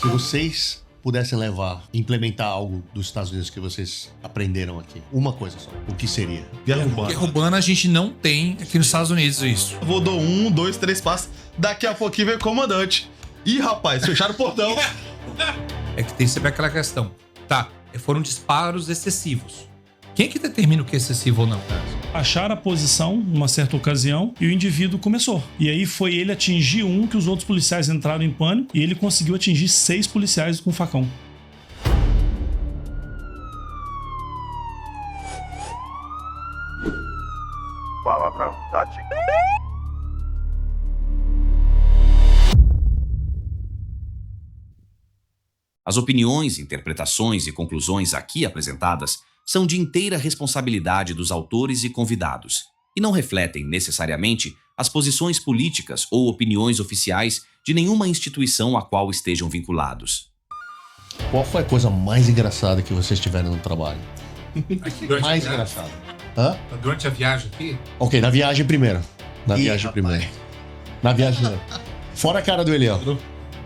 Se vocês pudessem implementar algo dos Estados Unidos que vocês aprenderam aqui, uma coisa só, o que seria? Guerra urbana. Guerra urbana a gente não tem aqui nos Estados Unidos isso. Vou dar 1, 2, 3 passos. Daqui a pouquinho vem o comandante. Ih, rapaz, fecharam o portão. É que tem sempre aquela questão. Tá, foram disparos excessivos. Quem é que determina o que é excessivo ou não? Acharam a posição numa certa ocasião e o indivíduo começou. E aí foi ele atingir um que os outros policiais entraram em pânico e ele conseguiu atingir 6 policiais com facão. Palavrão, Tati. As opiniões, interpretações e conclusões aqui apresentadas são de inteira responsabilidade dos autores e convidados e não refletem necessariamente as posições políticas ou opiniões oficiais de nenhuma instituição a qual estejam vinculados. Qual foi a coisa mais engraçada que vocês tiveram no trabalho? Mais engraçada. Hã? Durante a viagem aqui? Ok, na viagem primeiro. Na Ih, viagem rapaz. primeiro. Na viagem primeiro. Fora a cara do Eliel.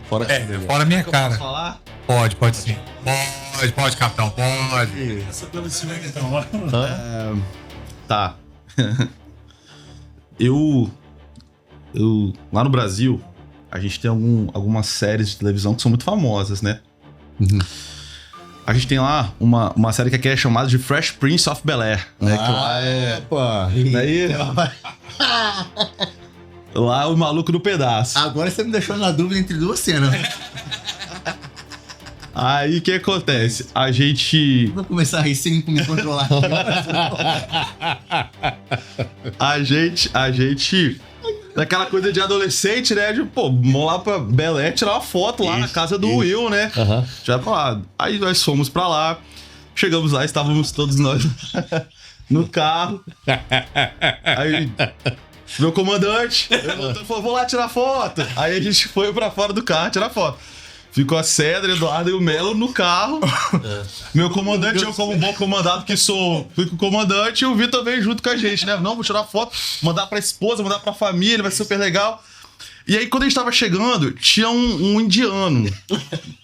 Fora a cara do Eliel. Fora a minha cara. Falar? Pode sim. Pode, capitão, pode. Essa pelo cimento, então. Tá. Eu lá no Brasil, a gente tem algumas séries de televisão que são muito famosas, né? Uhum. A gente tem lá uma série que aqui é chamada de Fresh Prince of Bel-Air, né? Que lá é... Opa! Daí... lá é o maluco do pedaço. Agora você me deixou na dúvida entre duas cenas. Aí o que acontece? A gente... Vou começar a rir sem me controlar. A gente... Daquela coisa de adolescente, né? De, pô, vamos lá pra Bel-Air tirar uma foto lá na casa do Will, né? Aham. Já pra lá. Aí nós fomos pra lá. Chegamos lá, estávamos todos nós no carro. Aí, meu comandante, ele falou, vou lá tirar foto. Aí a gente foi pra fora do carro tirar foto. Ficou a Cedra, Eduardo e o Melo no carro. Meu comandante, eu como bom comandado que sou, fui com o comandante e o Vitor veio junto com a gente, né? Não, vou tirar foto, mandar pra esposa, mandar pra família, vai ser super legal. E aí, quando a gente tava chegando, tinha um indiano.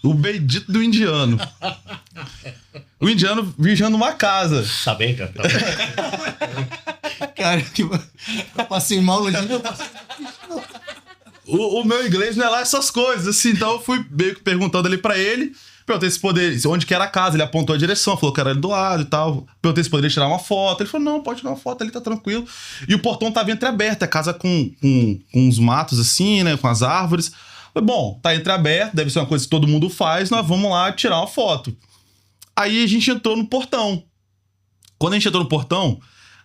O bendito do indiano. O indiano vigiando uma casa. Tá bem, cara. Tá bem. Cara, que eu passei mal no dia. O meu inglês não é lá essas coisas, assim, então eu fui meio que perguntando ali pra ele, perguntei se poderia, onde que era a casa, ele apontou a direção, falou que era ali do lado e tal, perguntei se poderia tirar uma foto, ele falou, não, pode tirar uma foto ali, tá tranquilo, e o portão tava entreaberto, a casa com uns matos assim, né, com as árvores, falei, bom, tá entreaberto, deve ser uma coisa que todo mundo faz, nós vamos lá tirar uma foto. Aí a gente entrou no portão, quando a gente entrou no portão,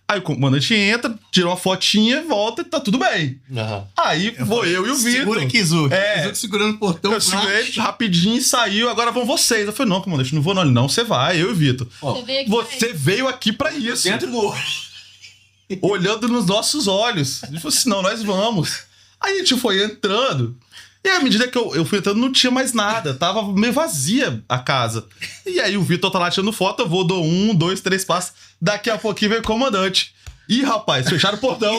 aí o comandante entra, tira uma fotinha, volta e tá tudo bem. Aham. Aí vou eu e o Vitor. Segura aqui, Zu. É. Zu segurando o portão. Eu segurei ele rapidinho e saiu, agora vão vocês. Eu falei, não, comandante, não vou não. Ele, não, você vai, eu e o Vitor. Você veio aqui pra isso. Dentro do... Olhando nos nossos olhos. Ele falou assim, não, nós vamos. Aí a gente foi entrando. E à medida que eu fui entrando, não tinha mais nada. Tava meio vazia a casa. E aí o Vitor tá lá tirando foto, eu vou, dou 1, 2, 3 passos. Daqui a pouquinho vem o comandante. Ih, rapaz, fecharam o portão.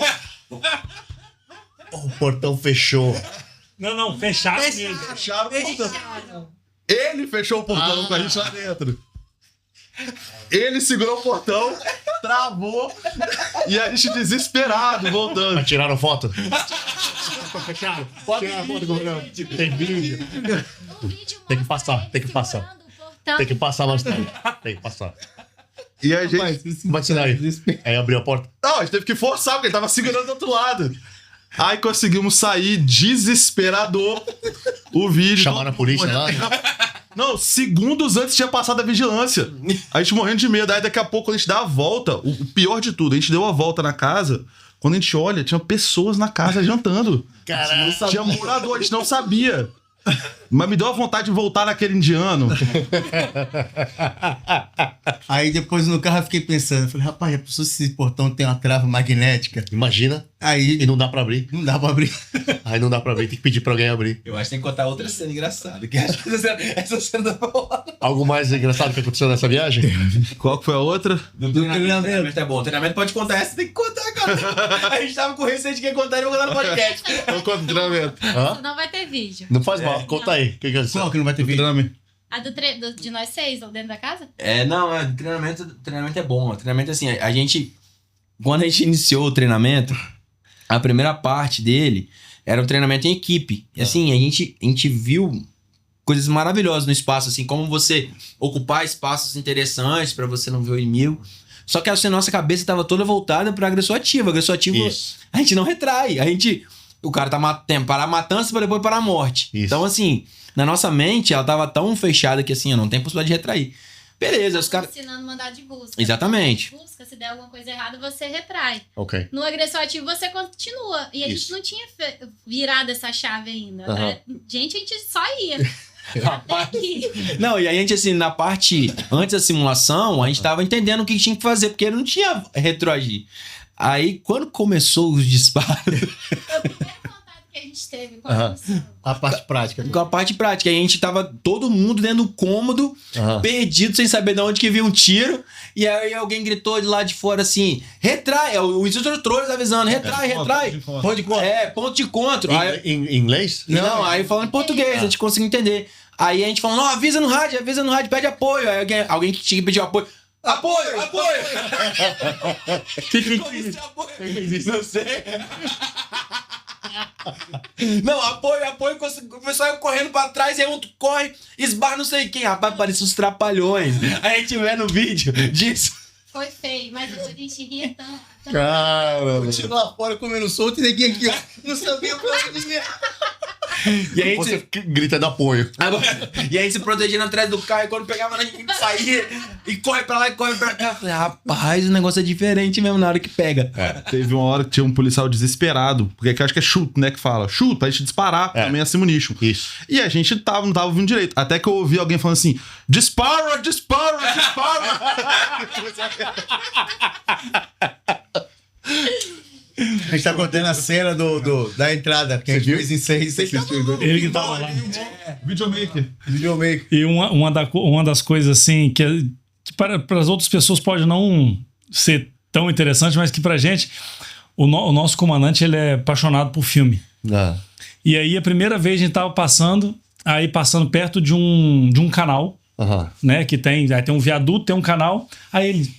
O portão fechou. Não, fecharam mesmo. Fecharam o portão. Ele fechou o portão com a gente lá dentro. Ele segurou o portão, travou e a gente desesperado voltando. Mas tiraram foto? Fecharam. Pode tirar foto, comandante. Tem vídeo. Tem que passar. Tem que passar bastante. Tem que passar. E a gente. Vai tirar aí. Aí abriu a porta. Não, a gente teve que forçar, porque ele tava segurando do outro lado. Aí conseguimos sair desesperador o vídeo. Chamaram a polícia lá. Não, segundos antes tinha passado a vigilância. A gente morrendo de medo. Aí daqui a pouco, quando a gente dá a volta, o pior de tudo, a gente deu a volta na casa. Quando a gente olha, tinha pessoas na casa jantando. Caralho. Tinha morador, a gente não sabia. Mas me deu a vontade de voltar naquele indiano. Aí depois no carro eu fiquei pensando, falei, rapaz, já pensou se esse portão tem uma trava magnética? Imagina. Aí E não dá pra abrir. não dá pra abrir. Aí não dá pra abrir, tem que pedir pra alguém abrir. Eu acho que tem que contar outra cena engraçada. Que acho que essa cena da hora. Algo mais engraçado que aconteceu nessa viagem? Qual que foi a outra? Do treinamento é bom. O treinamento pode contar, essa tem que contar, cara. A gente tava com receio de quem contar e eu vou contar no podcast. Qual que é o treinamento? Hã? Não vai ter vídeo. Não faz mal, conta aí. O que que é isso? Qual que não vai ter vídeo? Treinamento. A de nós 6, dentro da casa? Treinamento é bom. O treinamento, assim, a gente... Quando a gente iniciou o treinamento, a primeira parte dele era um treinamento em equipe. E assim, a gente viu coisas maravilhosas no espaço, assim, como você ocupar espaços interessantes pra você não ver o inimigo. Só que assim, a nossa cabeça estava toda voltada para agressor ativo. Agressor ativo, Isso. a gente não retrai. O cara tá para a matança para depois para a morte. Isso. Então, assim, na nossa mente, ela tava tão fechada que assim, não tem possibilidade de retrair. Beleza, os caras... Ensinando mandado de busca. Exatamente. Busca, se der alguma coisa errada, você retrai. Ok. No agressor ativo, você continua. E a Isso. gente não tinha virado essa chave ainda. Aham. A gente só ia. Até aqui. Não, e aí a gente, assim, na parte antes da simulação, a gente tava entendendo o que tinha que fazer, porque não tinha retroagir. Aí, quando começou os disparos, Foi o primeiro contato que a gente teve com a Aham. função. A parte prática. com a parte prática, a gente tava todo mundo dentro do cômodo, Aham. perdido, sem saber de onde que vinha um tiro. E aí alguém gritou de lá de fora assim: retrai, o instrutor avisando, retrai. Pode contar. É, ponto de encontro. Aí, Em inglês? não, aí falando em português, a gente conseguiu entender. Aí a gente falou: não, avisa no rádio, pede apoio. Aí alguém que tinha que pedir apoio. Apoio! Como isso é apoio? Não sei. Não, apoio, o pessoal ia correndo pra trás, aí outro corre, esbarra não sei quem. Rapaz, parecia uns trapalhões. Aí a gente vê no vídeo disso. Foi feio, mas a gente ria tanto. Caramba. Chego lá fora comendo solto e ninguém aqui, ó. Não sabia pra onde ia. E aí a Você gente, grita de apoio. e aí se protegendo atrás do carro, e quando pegava, a gente saía e corre pra lá e corre pra cá. Eu falei, rapaz, o negócio é diferente mesmo na hora que pega. Teve uma hora que tinha um policial desesperado, porque aqui eu acho que é shoot, né, que fala. Shoot, pra gente disparar também a ammunition. Isso. E a gente não tava ouvindo direito. Até que eu ouvi alguém falando assim, dispara! A gente tá contando a cena da entrada, que a gente fez em 6. Ele que tava lá. Videomaker. Videomaker. E uma das coisas assim que para as outras pessoas pode não ser tão interessante, mas que pra gente, o nosso comandante, ele é apaixonado por filme. Ah. E aí a primeira vez a gente tava passando perto de um canal, Aham. né, que tem um viaduto, tem um canal. Aí ele,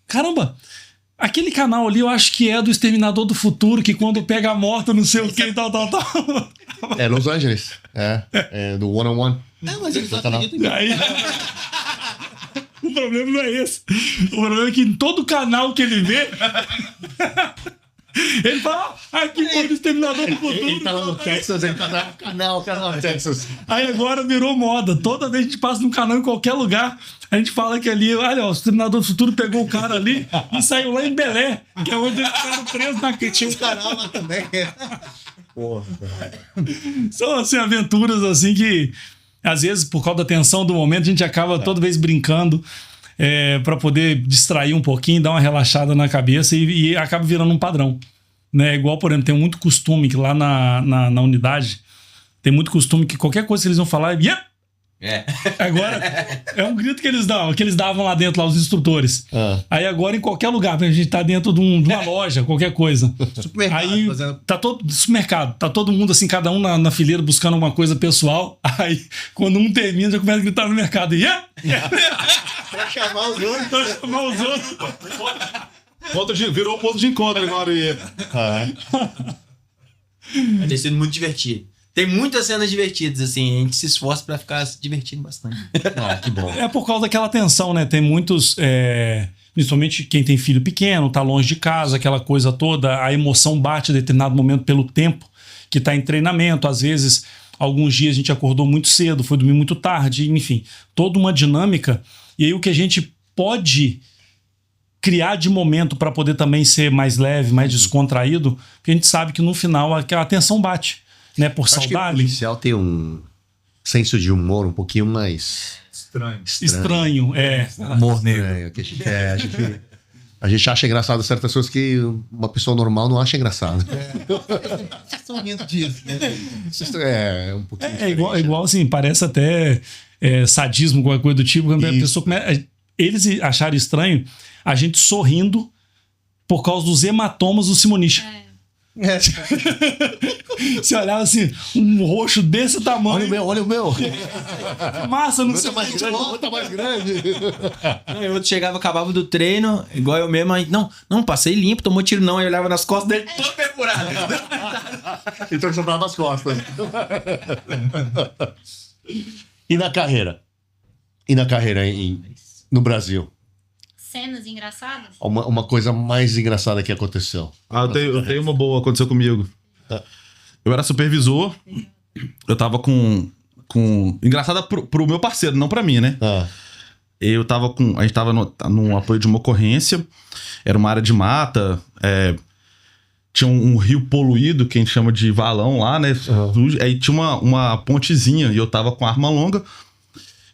caramba, aquele canal ali eu acho que é do Exterminador do Futuro, que quando pega a moto, não sei o que, tal. É Los Angeles. É do One on One. Não, mas ele só Tá lá. acredita em Aí... O problema não é esse. O problema é que em todo canal que ele vê, ele fala, aqui foi o Exterminador do Futuro. Ele tá lá no Texas, ele tá no canal Texas. Aí agora virou moda. Toda vez que a gente passa num canal em qualquer lugar, a gente fala que ali, olha, o Exterminador do Futuro pegou o cara ali e saiu lá em Belé, que é onde eles ficaram presos na Tinha um canal lá também. Porra. São assim, aventuras assim que, às vezes, por causa da tensão do momento, a gente acaba toda vez brincando para poder distrair um pouquinho, dar uma relaxada na cabeça e acaba virando um padrão. Né? Igual, por exemplo, tem muito costume que lá na unidade, tem muito costume que qualquer coisa que eles vão falar, yeah! Agora, é um grito que eles davam lá dentro, lá os instrutores. Aí agora, em qualquer lugar, a gente tá dentro de uma loja, qualquer coisa. Supermercado, Aí fazendo- tá todo supermercado, tá todo mundo assim, cada um na fileira buscando alguma coisa pessoal. Aí, quando um termina, já começa a gritar no mercado. Yeah! Pra chamar os outros. Pra chamar os outros. Virou ponto de encontro agora. Vai ter sido muito divertido. Tem muitas cenas divertidas, assim, a gente se esforça pra ficar se divertindo bastante. Ah, que bom. É por causa daquela tensão, né? Tem muitos, principalmente quem tem filho pequeno, tá longe de casa, aquela coisa toda, a emoção bate em determinado momento pelo tempo que tá em treinamento. Às vezes, alguns dias a gente acordou muito cedo, foi dormir muito tarde, enfim, toda uma dinâmica. E aí o que a gente pode criar de momento para poder também ser mais leve, mais descontraído, porque a gente sabe que no final aquela tensão bate, né? Por Acho que o saudade. policial tem um senso de humor um pouquinho mais Estranho. Estranho, Humor negro. estranho. Que a gente A gente acha engraçado certas coisas que uma pessoa normal não acha engraçado. Vocês estão rindo disso, né? É um pouquinho É diferente, igual, igual assim, parece até sadismo, qualquer coisa do tipo, quando a Isso. pessoa começa. Eles acharam estranho a gente sorrindo por causa dos hematomas do Simonicha. Você olhava assim, um roxo desse tamanho. Olha o meu. Massa, não O meu sei tá mais grande, o meu tá mais grande. Não, eu chegava, acabava do treino, igual eu mesmo, aí, não, passei limpo, tomou tiro não, aí eu olhava nas costas dele, todo perfurado. Então você tava nas costas. E na carreira? No Brasil? Cenas engraçadas? Uma coisa mais engraçada que aconteceu. Eu tenho uma boa, aconteceu comigo. Eu era supervisor, eu tava com... Engraçada pro meu parceiro, não pra mim, né? A gente tava no apoio de uma ocorrência, era uma área de mata, tinha um rio poluído, que a gente chama de valão lá, né? Aí tinha uma pontezinha e eu tava com arma longa,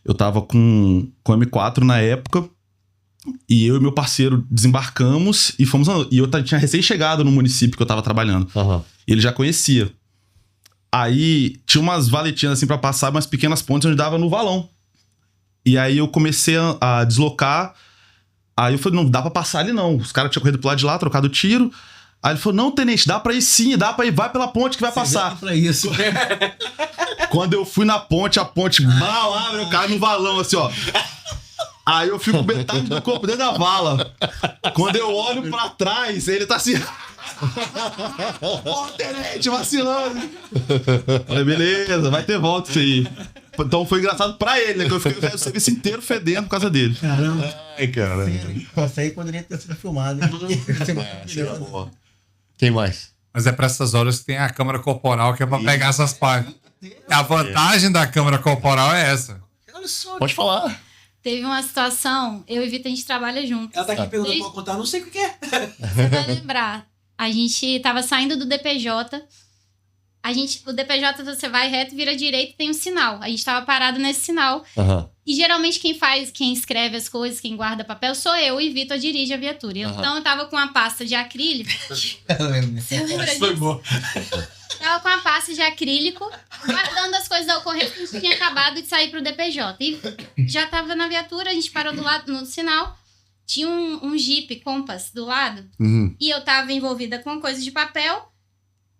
eu tava com M4 na época, e eu e meu parceiro desembarcamos e fomos andando. E eu tinha recém-chegado no município que eu tava trabalhando. E ele já conhecia. Aí tinha umas valetinhas assim pra passar, umas pequenas pontes onde dava no valão. E aí eu comecei a deslocar. Aí eu falei, não dá pra passar ali não. Os caras tinham corrido pro lado de lá, trocado tiro. Aí ele falou, não, tenente, dá pra ir sim, dá pra ir, vai pela ponte que vai passar. Pra isso. Quando eu fui na ponte, a ponte mal abre, eu caio no valão assim, ó. Aí eu fico metade do corpo dentro da vala. Quando eu olho pra trás, ele tá assim... Ó, tenente, vacilando. Falei, beleza, vai ter volta isso aí. Então foi engraçado pra ele, né? Que eu fiquei o serviço inteiro fedendo por causa dele. Caramba. Ai, cara. Isso aí poderia ter sido filmado. Quem mais? Mas é pra essas horas que tem a câmera corporal que é pra pegar essas partes. A vantagem da câmera corporal é essa. Olha só. Pode falar. Teve uma situação, eu e Vitor, a gente trabalha junto. Ela tá aqui perguntando pra eu contar, não sei o que é. Você vai lembrar. A gente tava saindo do DPJ. O DPJ, você vai reto, vira direito, tem um sinal. A gente tava parado nesse sinal. E geralmente quem escreve as coisas, quem guarda papel, sou eu e Vitor dirige a viatura. Então eu tava com uma pasta de acrílico. Você lembra disso? Foi bom. Tava com uma pasta de acrílico, guardando as coisas da ocorrência que a gente tinha acabado de sair pro DPJ. E já tava na viatura, a gente parou do lado, no sinal. Tinha um Jeep Compass do lado. E eu tava envolvida com coisa de papel.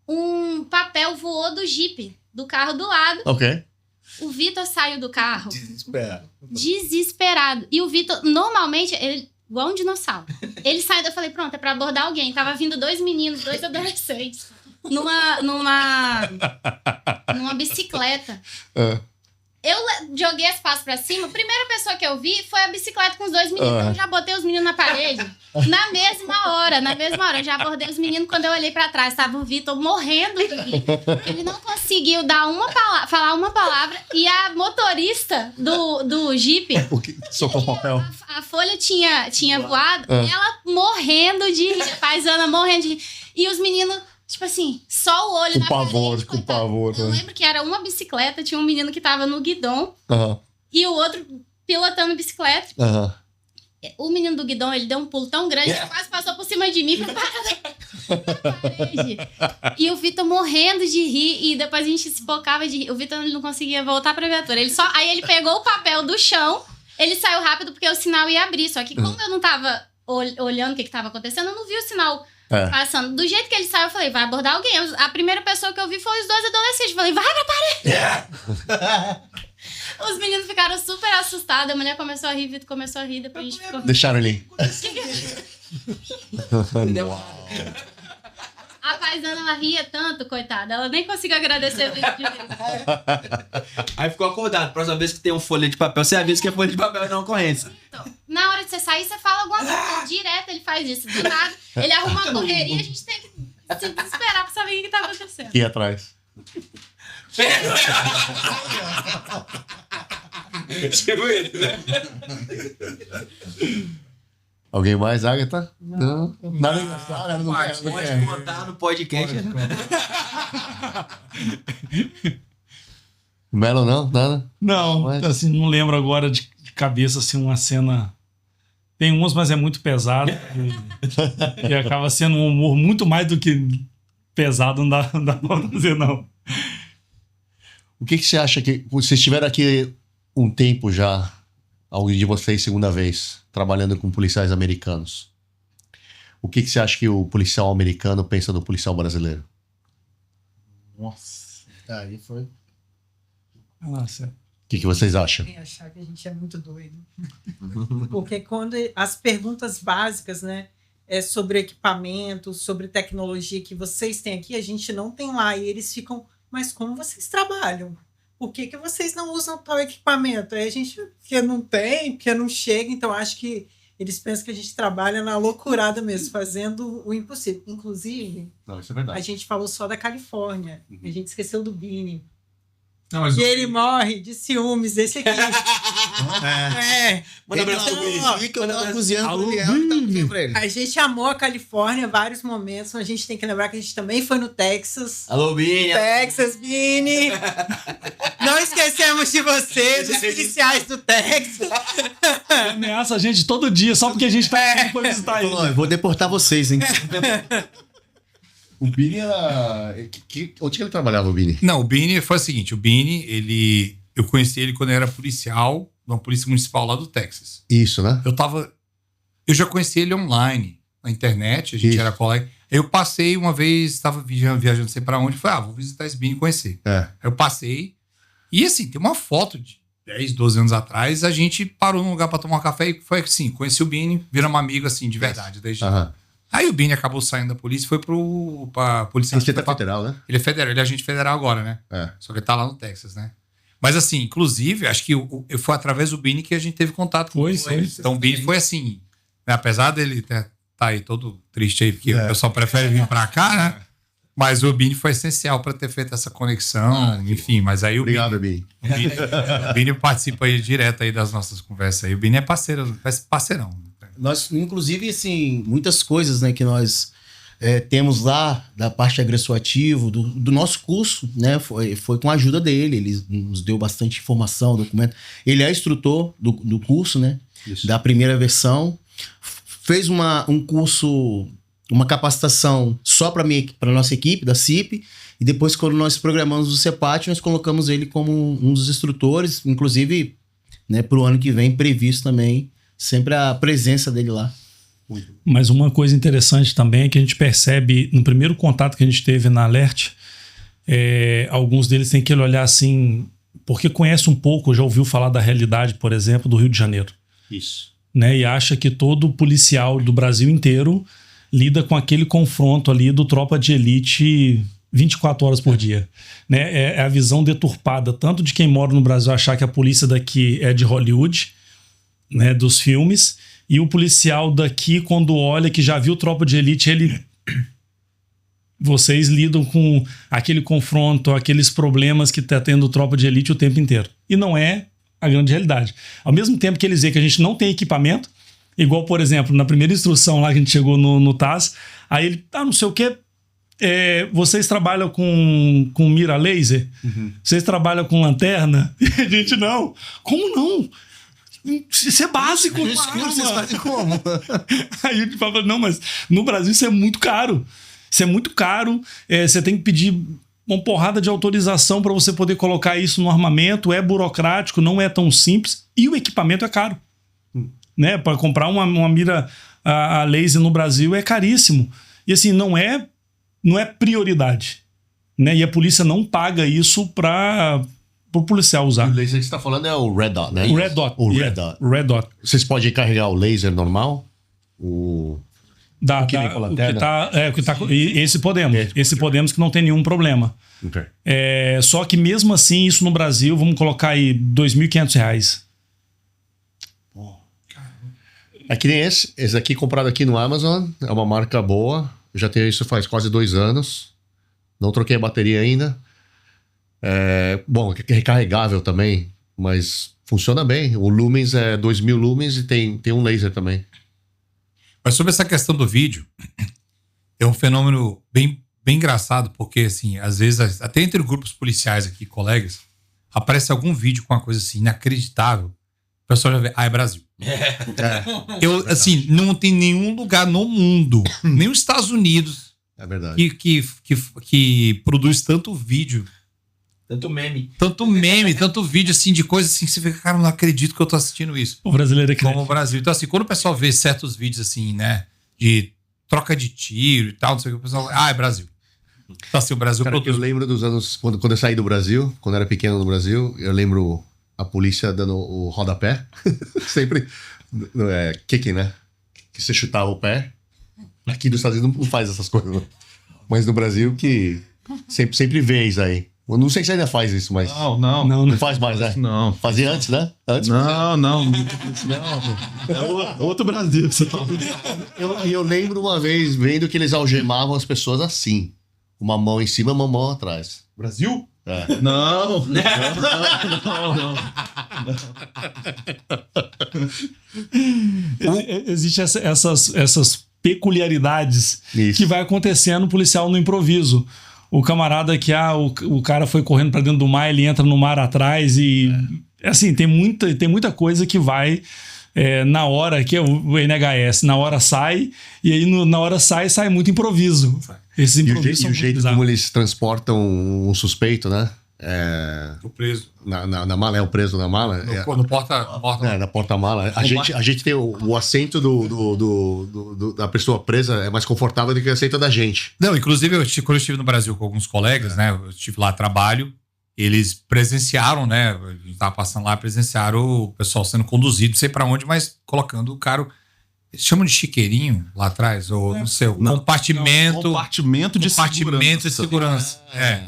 Um papel voou do Jeep, do carro do lado. Ok. O Vitor saiu do carro. Desesperado. E o Vitor, normalmente, ele igual um dinossauro. Ele saiu, eu falei, pronto, é pra abordar alguém. Tava vindo dois meninos, dois adolescentes. Numa bicicleta. Eu joguei as passos pra cima. A primeira pessoa que eu vi foi a bicicleta com os dois meninos. Então eu já botei os meninos na parede. Na mesma hora. Eu já abordei os meninos. Quando eu olhei pra trás, tava o Vitor morrendo de rir. Ele não conseguiu dar falar uma palavra. E a motorista do Jeep... Socou papel. A folha tinha voado. Ela morrendo de rir. A paisana morrendo de rir. E os meninos... Tipo assim, só o olho Com na pavor, parede, com coitado. pavor. Eu lembro que era uma bicicleta, tinha um menino que tava no guidão e o outro pilotando bicicleta. O menino do guidão, ele deu um pulo tão grande que quase passou por cima de mim pra parar na parede. E o Vitor morrendo de rir, e depois a gente se focava de rir. O Vitor não conseguia voltar pra viatura. Aí ele pegou o papel do chão, ele saiu rápido porque o sinal ia abrir. Só que como eu não tava olhando o que tava acontecendo, eu não vi o sinal passando. Do jeito que ele saiu, eu falei, vai abordar alguém. A primeira pessoa que eu vi foi os dois adolescentes. Eu falei, vai pra parede! Os meninos ficaram super assustados. A mulher começou a rir, Vitor começou a rir. Depois a gente ficou... Deixaram ali. A paisana, ela ria tanto, coitada. Ela nem conseguiu agradecer o Vitor direito. Aí ficou acordado. Próxima vez que tem um folha de papel, você avisa que é folha de papel e não ocorrência. Então, na hora de você sair, você fala alguma coisa. Direto ele faz isso. Do nada, ele arruma uma correria. A gente tem que se desesperar pra saber o que tá acontecendo. E atrás. Alguém mais, Agatha? Não. Nada engraçado, nada não quer. Pode contar no podcast. Melo não? Nada? Não, Mas- assim, não lembro agora de cabeça assim uma cena Tem umas, mas é muito pesado. E acaba sendo um humor muito mais do que pesado, não dá pra fazer, não. O que você acha que... Vocês estiveram aqui um tempo já, alguém de vocês, segunda vez, trabalhando com policiais americanos. O que você acha que o policial americano pensa do policial brasileiro? Nossa, aí foi. Nossa. O que vocês acham? Tem achar que a gente é muito doido. Porque quando as perguntas básicas, né, é sobre equipamento, sobre tecnologia que vocês têm aqui, a gente não tem lá. E eles ficam, mas como vocês trabalham? Por que vocês não usam tal equipamento? Aí a gente, porque não tem, porque não chega. Então acho que eles pensam que a gente trabalha na loucurada mesmo, fazendo o impossível. Inclusive, Não, isso é verdade. a gente falou só da Califórnia. A gente esqueceu do Bini. Não, mas E ele morre de ciúmes desse aqui. Manda abraço pro Bini. Que eu tava cozinhando pro Liel, que tava cozinhando pra ele. A gente amou a Califórnia em vários momentos, mas a gente tem que lembrar que a gente também foi no Texas. Alô, Bini. Texas, Bini! Não esquecemos de você, dos policiais do Texas. Ameaça a gente todo dia, só porque a gente tá indo pra visitar ele. Falou, eu vou deportar vocês, hein? O Bini era... Onde que ele trabalhava, o Bini? Não, o Bini foi o seguinte, o Bini, eu conheci ele quando eu era policial, na Polícia Municipal lá do Texas. Isso, né? Eu já conheci ele online, na internet, a gente era colega. Eu passei uma vez, estava viajando não sei pra onde, falei, vou visitar esse Bini e conhecer. Aí eu passei, e assim, tem uma foto de 10, 12 anos atrás, a gente parou num lugar pra tomar um café e foi assim, conheci o Bini, viramos amigo assim, de verdade, desde Aí o Bini acabou saindo da polícia e foi pra Polícia Federal, né? Ele é federal, ele é agente federal agora, né? Só que ele tá lá no Texas, né? Mas assim, inclusive, acho que foi através do Bini que a gente teve contato com ele. Então o Bini foi assim, né? Apesar dele tá aí todo triste aí, porque o pessoal prefere vir pra cá, né? Mas o Bini foi essencial pra ter feito essa conexão, enfim. Mas aí Obrigado, Bini. O Bini participa aí direto aí das nossas conversas aí. O Bini é parceirão. Nós, inclusive, assim, muitas coisas, né, que nós temos lá da parte agressor ativo, do nosso curso, né, foi com a ajuda dele. Ele nos deu bastante informação, documento. Ele é instrutor do curso, né, da primeira versão. Fez um curso, uma capacitação só para a nossa equipe, da CIP. E depois, quando nós programamos o CEPAT, nós colocamos ele como um dos instrutores, inclusive, né, para o ano que vem, previsto também sempre a presença dele lá. Mas uma coisa interessante também é que a gente percebe, no primeiro contato que a gente teve na Alert, alguns deles têm aquele olhar assim, porque conhece um pouco, já ouviu falar da realidade, por exemplo, do Rio de Janeiro. Isso. Né? E acha que todo policial do Brasil inteiro lida com aquele confronto ali do tropa de elite 24 horas por dia. Né? É a visão deturpada, tanto de quem mora no Brasil achar que a polícia daqui é de Hollywood, né, dos filmes, e o policial daqui, quando olha que já viu Tropa de Elite, vocês lidam com aquele confronto, aqueles problemas que tá tendo Tropa de Elite o tempo inteiro. E não é a grande realidade. Ao mesmo tempo que eles veem que a gente não tem equipamento, igual, por exemplo, na primeira instrução lá que a gente chegou no TAS, aí ele, não sei o que, vocês trabalham com mira laser? Vocês trabalham com lanterna? E a gente, não. Como não? Isso é básico, Vocês fazem como? Aí a gente fala, não, mas no Brasil isso é muito caro. Isso é muito caro. Você tem que pedir uma porrada de autorização para você poder colocar isso no armamento. É burocrático, não é tão simples. E o equipamento é caro. Né? Para comprar uma mira a laser no Brasil é caríssimo. E assim, não é prioridade. Né? E a polícia não paga isso para o policial usar. O laser que você está falando é o Red Dot, né? O Red Dot. O Red Dot. Red Dot. Vocês podem carregar o laser normal? Que nem com a lanterna? Esse podemos. Esse podemos, que não tem nenhum problema. Okay. Só que mesmo assim, isso no Brasil, vamos colocar aí R$2.500. É que nem esse aqui comprado aqui no Amazon, é uma marca boa. Eu já tenho isso faz quase 2 anos. Não troquei a bateria ainda. Bom, é recarregável também, mas funciona bem. O lumens é 2.000 lumens e tem um laser também. Mas sobre essa questão do vídeo, é um fenômeno bem engraçado, porque assim, às vezes, até entre grupos policiais aqui, colegas, aparece algum vídeo com uma coisa assim inacreditável. O pessoal já vê, é Brasil. Eu, assim, não tem nenhum lugar no mundo, nem os Estados Unidos, É verdade. que produz tanto vídeo. Tanto meme. Tanto vídeo, assim, de coisas assim, que você vê, cara, não acredito que eu tô assistindo isso. O brasileiro é Como crente. o Brasil. Então, assim, quando o pessoal vê certos vídeos, assim, né, de troca de tiro e tal, não sei o que, o pessoal, é Brasil. Então, assim, o Brasil Cara, eu produz. lembro dos anos... Quando eu saí do Brasil, quando eu era pequeno no Brasil, eu lembro a polícia dando o rodapé. Sempre... kicking, né? Que você chutava o pé. Aqui dos Estados Unidos não faz essas coisas, não. Mas no Brasil que sempre vê isso aí. Eu não sei se ainda faz isso, mas... Não faz mais, né? Não. Fazia antes, né? Antes Não. É outro Brasil que você tá eu lembro uma vez vendo que eles algemavam as pessoas assim. Uma mão em cima, uma mão atrás. Brasil? É. Não. Existem essas peculiaridades Isso. que vai acontecendo policial no improviso. O camarada que o cara foi correndo pra dentro do mar, ele entra no mar atrás e assim, tem muita coisa que vai na hora, que é o NHS, na hora sai, e aí na hora sai muito improviso. Esses E improvisos o jeito como eles transportam um suspeito, né? O preso. Na mala, é o preso na mala? No porta. Na porta-mala. A gente tem o assento da pessoa presa é mais confortável do que o assento da gente. Não, inclusive, quando eu estive no Brasil com alguns colegas, né? Eu estive lá a trabalho, eles presenciaram, né? A gente tava passando lá, presenciaram o pessoal sendo conduzido, não sei pra onde, mas colocando o cara. Eles chamam de chiqueirinho lá atrás, ou não sei, compartimento. Compartimento de segurança.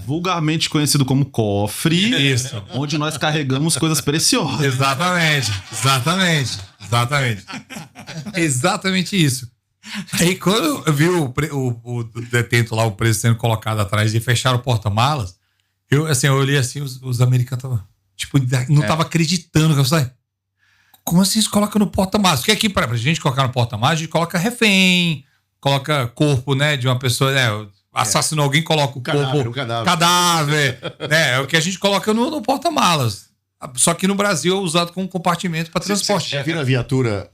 Vulgarmente conhecido como cofre. Isso. Onde nós carregamos coisas preciosas. Exatamente isso. Aí quando eu vi o detento lá, o preso sendo colocado atrás e fecharam o porta-malas, eu olhei assim, os americanos estavam, tipo, não tava acreditando que eu falei, como assim se coloca no porta-malas? Porque aqui, pra gente colocar no porta-malas, a gente coloca refém, coloca corpo, né, de uma pessoa, né, assassinou alguém, coloca o corpo, cadáver, né, é o que a gente coloca no porta-malas. Só que no Brasil é usado como compartimento para transporte. Já viram a viatura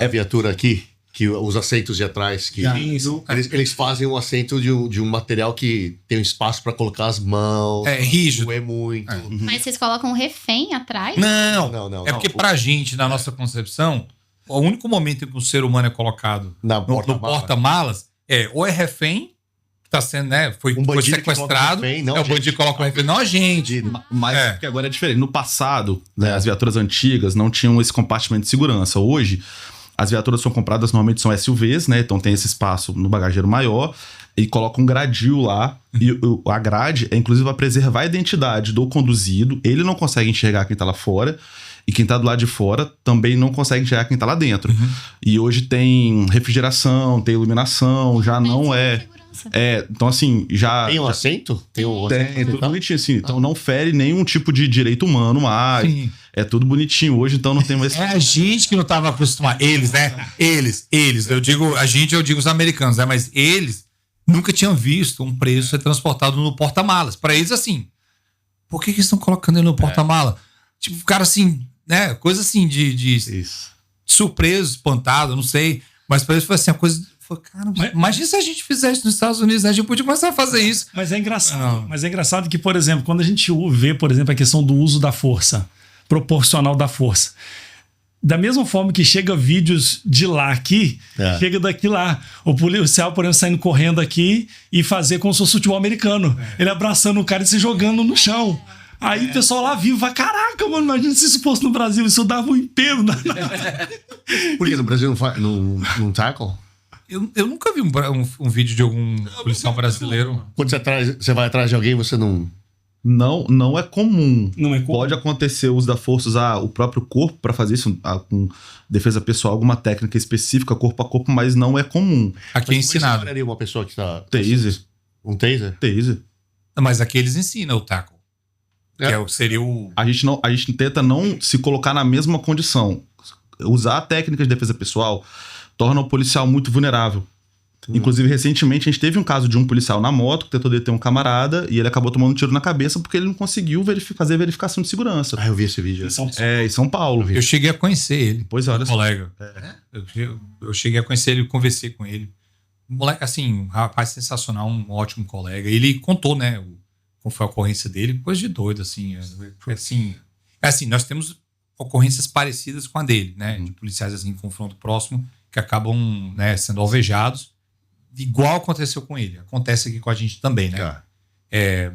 aqui? Que os assentos de atrás, que eles fazem um assento de um material que tem um espaço para colocar as mãos. É rígido. Não é muito. Mas vocês colocam um refém atrás? Não. É porque pra gente, na nossa concepção, o único momento em que o ser humano é colocado no porta-malas ou é refém, que tá sendo, né? Foi sequestrado. O bandido coloca o refém, não a gente. Mas porque agora é diferente. No passado, né, as viaturas antigas não tinham esse compartimento de segurança. Hoje, as viaturas são compradas, normalmente são SUVs, né? Então tem esse espaço no bagageiro maior e coloca um gradil lá. E a grade é inclusive para preservar a identidade do conduzido. Ele não consegue enxergar quem tá lá fora. E quem tá do lado de fora também não consegue enxergar quem tá lá dentro. E hoje tem refrigeração, tem iluminação, já não é... então assim, já... Tem um assento? Tem tudo bonitinho assim. Então não fere nenhum tipo de direito humano mais. Sim. É tudo bonitinho hoje, então não tem mais... É a gente que não tava acostumado. Eles, né? Eles. Eu digo os americanos, né? Mas eles nunca tinham visto um preso ser transportado no porta-malas. Pra eles, assim, por que eles estão colocando ele no porta-mala? Tipo, o cara assim, né? Coisa assim de surpreso, espantado, não sei. Mas pra eles foi assim, a coisa... Cara, imagina se a gente fizesse nos Estados Unidos, né? A gente podia começar a fazer isso. Mas é engraçado. Mas é engraçado que, por exemplo, quando a gente vê, por exemplo, a questão do uso da força, proporcional da força. Da mesma forma que chega vídeos de lá aqui, chega daqui lá. O policial, por exemplo, saindo correndo aqui e fazer como se fosse futebol americano. Ele abraçando o cara e se jogando no chão. Aí o pessoal lá vivo vai, caraca, mano, imagina se isso fosse no Brasil, isso dava um inteiro. Por que no Brasil não tackle? Eu nunca vi um vídeo de algum policial brasileiro. Quando você vai atrás de alguém, você não... Não é comum. Não é comum. Pode acontecer o uso da força, usar o próprio corpo para fazer isso, com defesa pessoal, alguma técnica específica, corpo a corpo, mas não é comum. Aqui é ensinado. Você uma pessoa que tá... Taser. Um taser? Taser. Mas aqui eles ensinam o tackle. Que seria o... A gente tenta não se colocar na mesma condição. Usar técnicas de defesa pessoal torna o policial muito vulnerável. Inclusive, recentemente, a gente teve um caso de um policial na moto que tentou deter um camarada e ele acabou tomando um tiro na cabeça porque ele não conseguiu fazer verificação de segurança. Eu vi esse vídeo. Em São Paulo. Eu cheguei a conhecer ele. Pois é, olha só. Colega. Eu cheguei a conhecer ele, conversei com ele. Moleque, assim, um rapaz sensacional, um ótimo colega. Ele contou, né, como foi a ocorrência dele, coisa de doido, assim. Assim, nós temos ocorrências parecidas com a dele, né, de policiais, assim, em confronto próximo, que acabam, né, sendo alvejados. Igual aconteceu com ele. Acontece aqui com a gente também, né?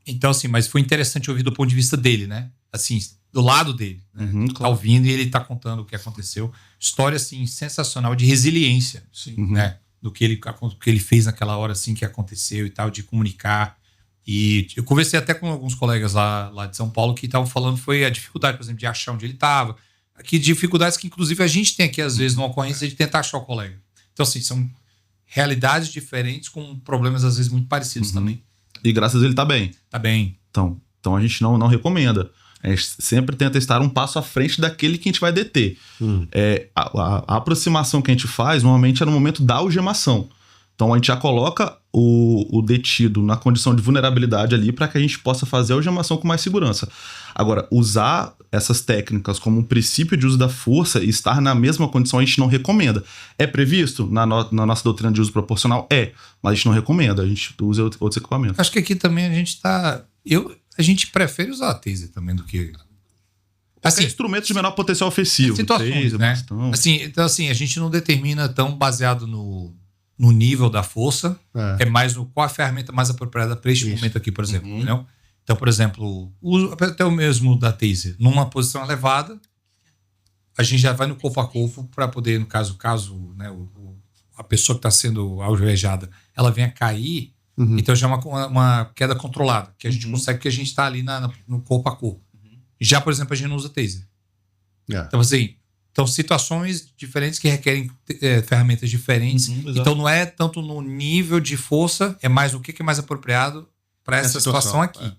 Então, assim, mas foi interessante ouvir do ponto de vista dele, né? Assim, do lado dele. Né? Tá ouvindo e ele tá contando o que aconteceu. História, assim, sensacional de resiliência, né? Do que ele fez naquela hora, assim, que aconteceu e tal, de comunicar. E eu conversei até com alguns colegas lá de São Paulo que estavam falando foi a dificuldade, por exemplo, de achar onde ele estava. Que dificuldades que, inclusive, a gente tem aqui, às vezes, numa ocorrência de tentar achar o colega. Então, assim, são realidades diferentes com problemas, às vezes, muito parecidos também. E graças a Deus ele tá bem. Tá bem. Então a gente não recomenda. A gente sempre tenta estar um passo à frente daquele que a gente vai deter. A aproximação que a gente faz, normalmente, é no momento da algemação. Então a gente já coloca o detido na condição de vulnerabilidade ali para que a gente possa fazer a algemação com mais segurança. Agora, usar essas técnicas como um princípio de uso da força e estar na mesma condição a gente não recomenda. É previsto na nossa doutrina de uso proporcional? Mas a gente não recomenda, a gente usa outros equipamentos. Acho que aqui também a gente tá... A gente prefere usar a taser também do que... Assim, instrumentos de menor potencial ofensivo. Situações, taser, né? bastão. Então, assim, a gente não determina tão baseado no nível da força, é mais no qual a ferramenta mais apropriada para este momento aqui, por exemplo. Entendeu? Então, por exemplo, até o mesmo da taser, numa posição elevada, a gente já vai no corpo a corpo para poder, no caso, né, a pessoa que está sendo alvejada, ela venha cair, então já é uma queda controlada, que a gente consegue, porque a gente está ali no corpo a corpo. Já, por exemplo, a gente não usa taser. Então, assim, situações diferentes que requerem ferramentas diferentes. Então, não é tanto no nível de força, é mais o que é mais apropriado para essa situação aqui.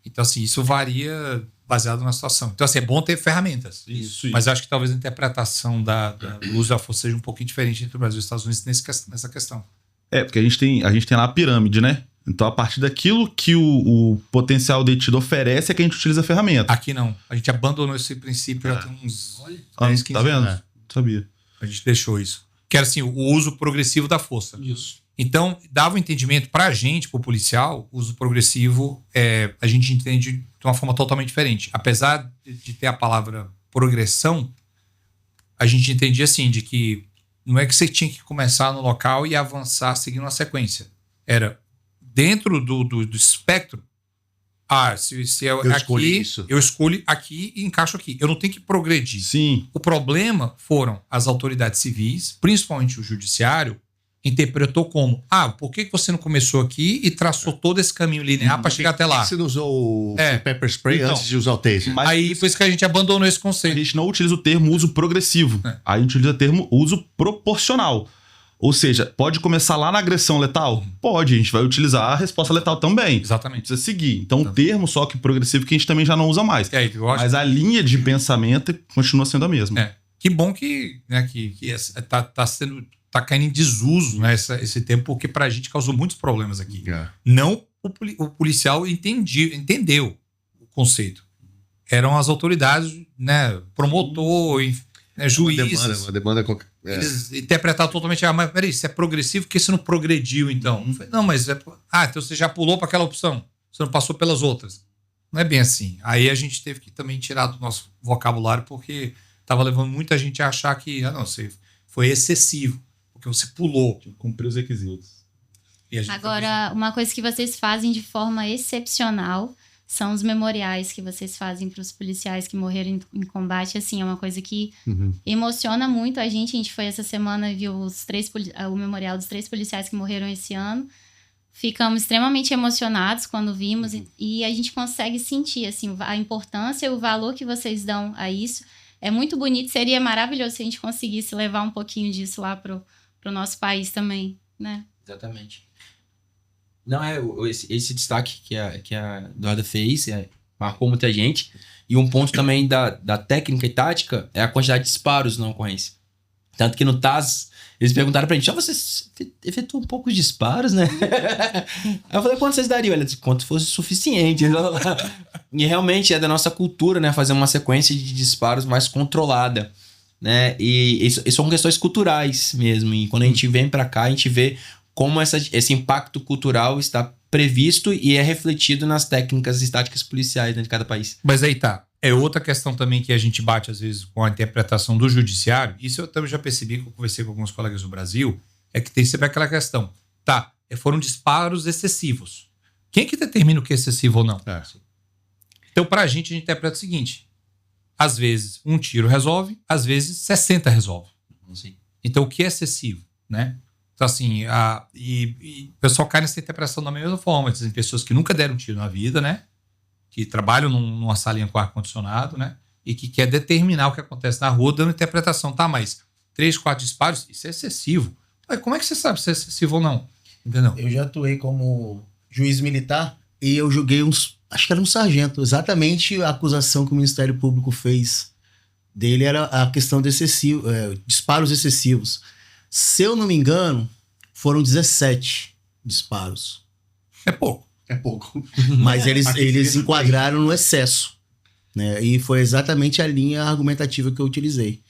Então, assim, isso varia baseado na situação. Então, assim, é bom ter ferramentas. Isso. Mas acho que talvez a interpretação do uso da força seja um pouquinho diferente entre o Brasil e os Estados Unidos nessa questão. Porque a gente tem lá a pirâmide, né? Então, a partir daquilo que o potencial detido oferece é que a gente utiliza a ferramenta. Aqui não. A gente abandonou esse princípio já tem uns 10, 15 tá vendo? anos. Sabia. A gente deixou isso. Que era assim, o uso progressivo da força. Isso. Então, dava um entendimento pra gente, pro policial, o uso progressivo, a gente entende de uma forma totalmente diferente. Apesar de ter a palavra progressão, a gente entendia assim, de que não é que você tinha que começar no local e avançar seguindo uma sequência. Era dentro do espectro. Se eu aqui, eu escolho aqui e encaixo aqui. Eu não tenho que progredir. Sim. O problema foram as autoridades civis, principalmente o judiciário, interpretou como, por que você não começou aqui e traçou todo esse caminho linear para chegar até lá? Por que você não usou o pepper spray então, antes de usar o taser? Aí foi isso que a gente abandonou esse conceito. A gente não utiliza o termo uso progressivo. A gente utiliza o termo uso proporcional. Ou seja, pode começar lá na agressão letal? Pode, a gente vai utilizar a resposta letal também. Exatamente. Precisa seguir. Então, o termo só que progressivo que a gente também já não usa mais. Mas a linha de pensamento continua sendo a mesma. Que bom que tá caindo em desuso, né, esse tempo, porque pra gente causou muitos problemas aqui. Não o policial entendeu o conceito. Eram as autoridades, né, promotor, juízes. Uma demanda Eles interpretaram totalmente, mas peraí, isso é progressivo, por que você não progrediu, então? Não, mas então você já pulou para aquela opção, você não passou pelas outras. Não é bem assim. Aí a gente teve que também tirar do nosso vocabulário, porque estava levando muita gente a achar que, você foi excessivo, porque você pulou. Cumpriu os requisitos. Agora, uma coisa que vocês fazem de forma excepcional são os memoriais que vocês fazem para os policiais que morreram em combate. Assim, é uma coisa que emociona muito a gente. A gente foi essa semana e viu o memorial dos 3 policiais que morreram esse ano. Ficamos extremamente emocionados quando vimos e a gente consegue sentir assim, a importância e o valor que vocês dão a isso. É muito bonito, seria maravilhoso se a gente conseguisse levar um pouquinho disso lá pro nosso país também, né? Exatamente. Não, esse destaque que a Eduarda fez marcou muita gente. E um ponto também da técnica e tática é a quantidade de disparos na ocorrência. Tanto que no TAS, eles perguntaram pra gente, você efetuou um pouco de disparos, né? Aí eu falei, quanto vocês dariam? Ele disse, quanto fosse suficiente. E realmente é da nossa cultura, né? Fazer uma sequência de disparos mais controlada, né? E isso são questões culturais mesmo. E quando a gente vem pra cá, a gente vê como esse impacto cultural está previsto e é refletido nas técnicas e táticas policiais, né, de cada país. Mas aí tá. É outra questão também que a gente bate, às vezes, com a interpretação do judiciário. Isso eu também já percebi, que eu conversei com alguns colegas do Brasil, é que tem sempre aquela questão. Tá, foram disparos excessivos. Quem que determina o que é excessivo ou não? Então, pra gente, a gente interpreta o seguinte. Às vezes, um tiro resolve, às vezes, 60 resolve. Sim. Então, o que é excessivo, né? Então, assim, e o pessoal cai nessa interpretação da mesma forma. Tem pessoas que nunca deram um tiro na vida, né? Que trabalham numa salinha com ar-condicionado, né? E que quer determinar o que acontece na rua, dando interpretação. Tá, mas 3, 4 disparos, isso é excessivo. Mas como é que você sabe se é excessivo ou não? Entendeu? Eu já atuei como juiz militar e eu julguei acho que era um sargento. Exatamente a acusação que o Ministério Público fez dele era a questão de disparos excessivos. Se eu não me engano, foram 17 disparos. É pouco. É pouco. Mas eles enquadraram no excesso, né? E foi exatamente a linha argumentativa que eu utilizei.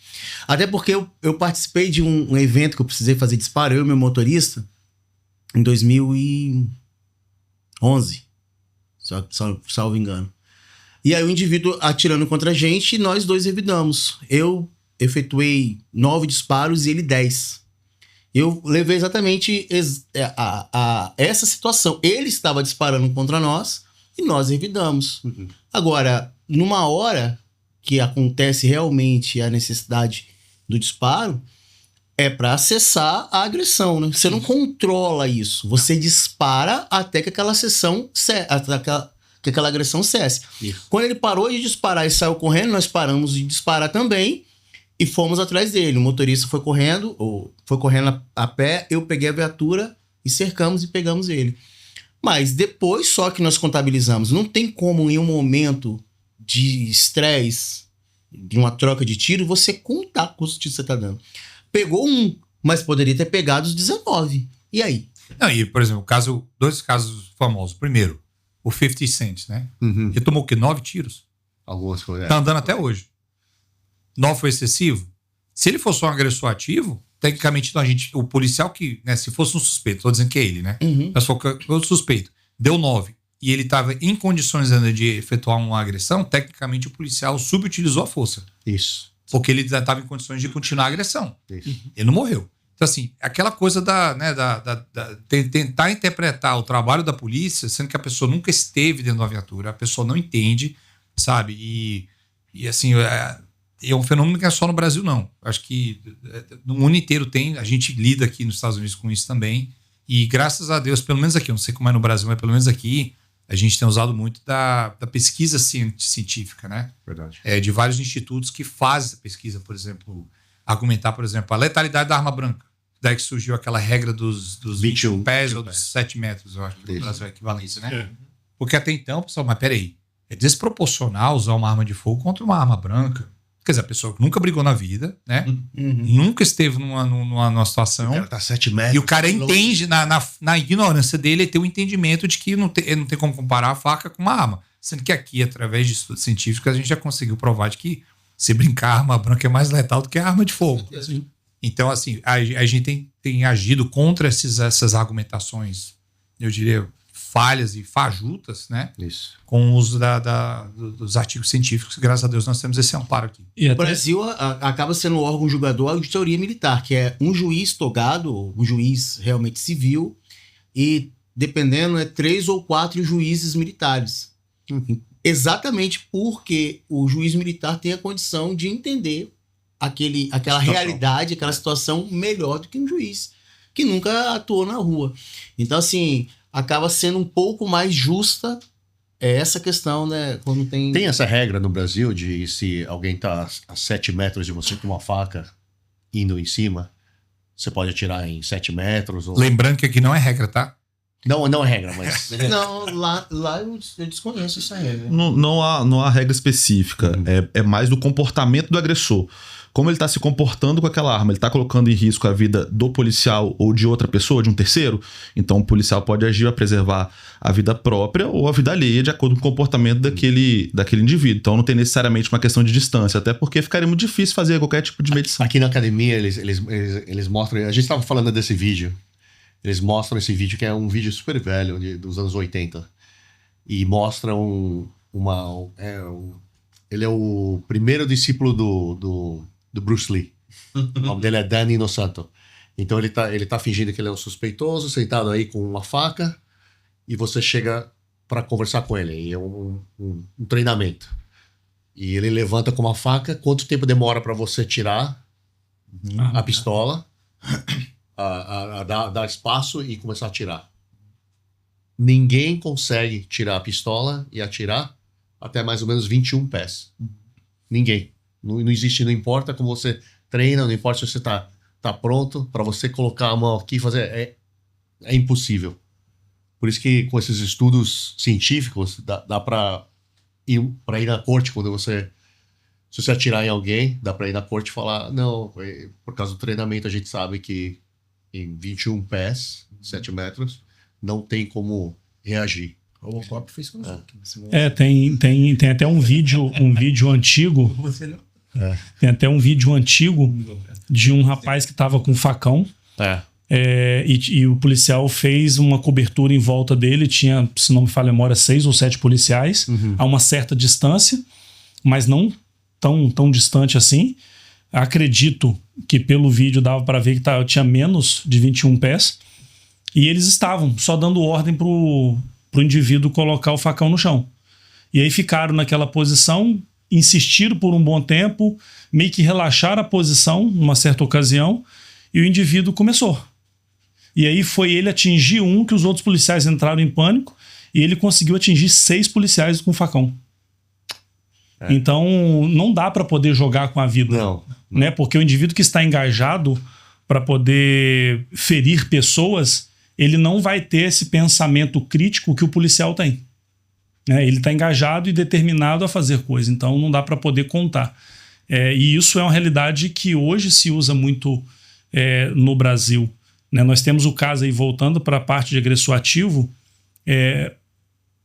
Até porque eu participei de um evento que eu precisei fazer disparo, eu e meu motorista, em 2011, salvo engano. E aí o indivíduo atirando contra a gente e nós dois revidamos. Eu efetuei 9 disparos e ele 10. Eu levei exatamente essa situação. Ele estava disparando contra nós e nós revidamos. Uhum. Agora, numa hora que acontece realmente a necessidade do disparo, é para acessar a agressão, né? Você não controla isso. Você dispara até que aquela agressão cesse. Isso. Quando ele parou de disparar e saiu correndo, nós paramos de disparar também. E fomos atrás dele. O motorista foi correndo a pé, eu peguei a viatura e cercamos e pegamos ele. Mas depois só que nós contabilizamos. Não tem como em um momento de estresse, de uma troca de tiro, você contar quantos tiros você tá dando. Pegou um, mas poderia ter pegado os 19. E aí? Não, e, por exemplo, dois casos famosos. Primeiro, o 50 Cent, né? Uhum. Ele tomou o quê? 9 tiros? Algumas coisas. Tá andando até hoje. 9 foi excessivo? Se ele fosse um agressor ativo, tecnicamente o policial que, né, se fosse um suspeito, tô dizendo que é ele, né? Uhum. Mas foi outro suspeito, deu 9 e ele estava em condições ainda de efetuar uma agressão, tecnicamente o policial subutilizou a força. Isso. Porque ele já estava em condições de continuar a agressão. Isso. Ele não morreu. Então, assim, aquela coisa tentar interpretar o trabalho da polícia, sendo que a pessoa nunca esteve dentro da viatura, a pessoa não entende, sabe? E assim, é um fenômeno que é só no Brasil, não. Acho que no mundo inteiro tem, a gente lida aqui nos Estados Unidos com isso também. E graças a Deus, pelo menos aqui, eu não sei como é no Brasil, mas pelo menos aqui, a gente tem usado muito da pesquisa científica, né? Verdade. De vários institutos que fazem essa pesquisa, por exemplo, argumentar, por exemplo, a letalidade da arma branca. Daí que surgiu aquela regra dos 21 pés ou dos 7 metros, eu acho que é a equivalência, né? É. Porque até então, pessoal, mas peraí, é desproporcional usar uma arma de fogo contra uma arma branca. Quer dizer, a pessoa nunca brigou na vida, né? Uhum. Nunca esteve numa situação. O cara tá 7 metros. E o cara entende, na ignorância dele, ele tem o entendimento de que ele não tem como comparar a faca com uma arma. Sendo que aqui, através de estudos científicos, a gente já conseguiu provar de que se brincar, a arma branca é mais letal do que a arma de fogo. Sim. Então, assim, a gente tem agido contra essas argumentações, eu diria, falhas e fajutas, né? Isso. Com o uso dos artigos científicos. Graças a Deus nós temos esse amparo aqui. O Brasil acaba sendo o órgão julgador a auditoria militar, que é um juiz togado, um juiz realmente civil, e dependendo, 3 ou 4 juízes militares. Exatamente porque o juiz militar tem a condição de entender aquela realidade, aquela situação melhor do que um juiz que nunca atuou na rua. Então, assim, acaba sendo um pouco mais justa essa questão, né? Quando tem essa regra no Brasil de se alguém tá a 7 metros de você com uma faca indo em cima, você pode atirar em 7 metros. Ou... Lembrando que aqui não é regra, tá? Não é regra, mas... Não, lá eu desconheço essa regra. Não há regra específica. É mais do comportamento do agressor. como ele tá se comportando com aquela arma, ele tá colocando em risco a vida do policial ou de outra pessoa, de um terceiro. Então o policial pode agir a preservar a vida própria ou a vida alheia de acordo com o comportamento daquele indivíduo. Então não tem necessariamente uma questão de distância, até porque ficaria muito difícil fazer qualquer tipo de medição. Aqui na academia eles mostram, a gente estava falando desse vídeo, eles mostram esse vídeo que é um vídeo super velho, dos anos 80, e mostram ele é o primeiro discípulo do Bruce Lee. O nome dele é Danny Inosanto. Então ele tá fingindo que ele é um suspeitoso, sentado aí com uma faca, e você chega para conversar com ele. E é um treinamento. E ele levanta com uma faca. Quanto tempo demora para você tirar a pistola, dar espaço e começar a atirar? Ninguém consegue tirar a pistola e atirar até mais ou menos 21 pés. Ninguém. Não existe, não importa como você treina, não importa se você tá pronto, para você colocar a mão aqui e fazer, é impossível. Por isso que com esses estudos científicos, dá para ir na corte quando se você atirar em alguém, dá para ir na corte e falar, não, por causa do treinamento a gente sabe que em 21 pés, 7 metros, não tem como reagir. O Robocop fez com tem até um vídeo antigo. Tem até um vídeo antigo de um rapaz que estava com um facão. E o policial fez uma cobertura em volta dele. Tinha, se não me falha a memória, 6 ou 7 policiais a uma certa distância, mas não tão distante assim. Acredito que pelo vídeo dava para ver que tinha menos de 21 pés. E eles estavam só dando ordem pro indivíduo colocar o facão no chão. E aí ficaram naquela posição, insistiram por um bom tempo, meio que relaxaram a posição numa certa ocasião, e o indivíduo começou. E aí foi ele atingir que os outros policiais entraram em pânico, e ele conseguiu atingir 6 policiais com facão. Então não dá para poder jogar com a vida. Não. Né? Porque o indivíduo que está engajado para poder ferir pessoas, ele não vai ter esse pensamento crítico que o policial tem. Ele está engajado e determinado a fazer coisa, então não dá para poder contar. E isso é uma realidade que hoje se usa muito no Brasil. Nós temos o caso aí, voltando para a parte de agressor ativo,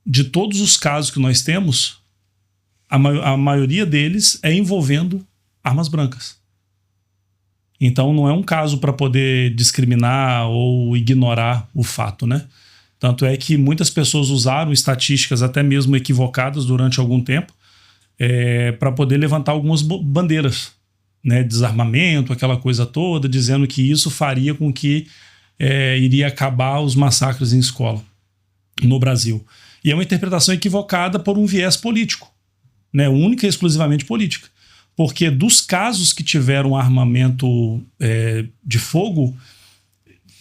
de todos os casos que nós temos, a maioria deles é envolvendo armas brancas. Então não é um caso para poder discriminar ou ignorar o fato, né? Tanto é que muitas pessoas usaram estatísticas até mesmo equivocadas durante algum tempo para poder levantar algumas bandeiras, né? Desarmamento, aquela coisa toda, dizendo que isso faria com que iria acabar os massacres em escola no Brasil. E é uma interpretação equivocada por um viés político, né? Única e exclusivamente política. Porque dos casos que tiveram armamento de fogo,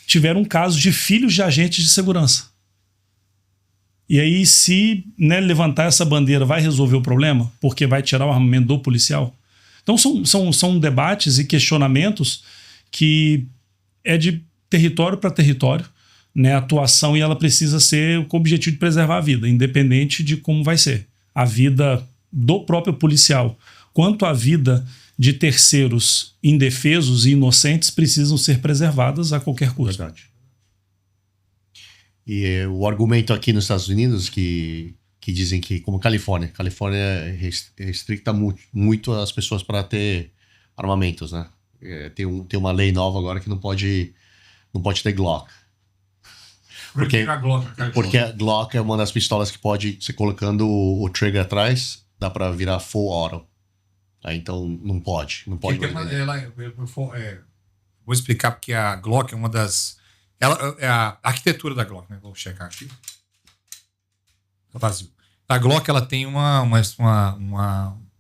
tiveram casos de filhos de agentes de segurança. E aí, se levantar essa bandeira vai resolver o problema, porque vai tirar o armamento do policial? Então são debates e questionamentos que é de território para território, né? A atuação, e ela precisa ser com o objetivo de preservar a vida, independente de como vai ser. A vida do próprio policial, quanto a vida de terceiros indefesos e inocentes, precisam ser preservadas a qualquer custo. Verdade. E o argumento aqui nos Estados Unidos que dizem que, como Califórnia restrita muito as pessoas para ter armamentos, né? Tem uma lei nova agora que não pode ter Glock. Porque a Glock é uma das pistolas que pode, você colocando o trigger atrás, dá para virar full auto. Então não pode. Vou explicar porque a Glock é uma das... a arquitetura da Glock, né? Vou checar aqui. Tá vazio. A Glock, ela tem um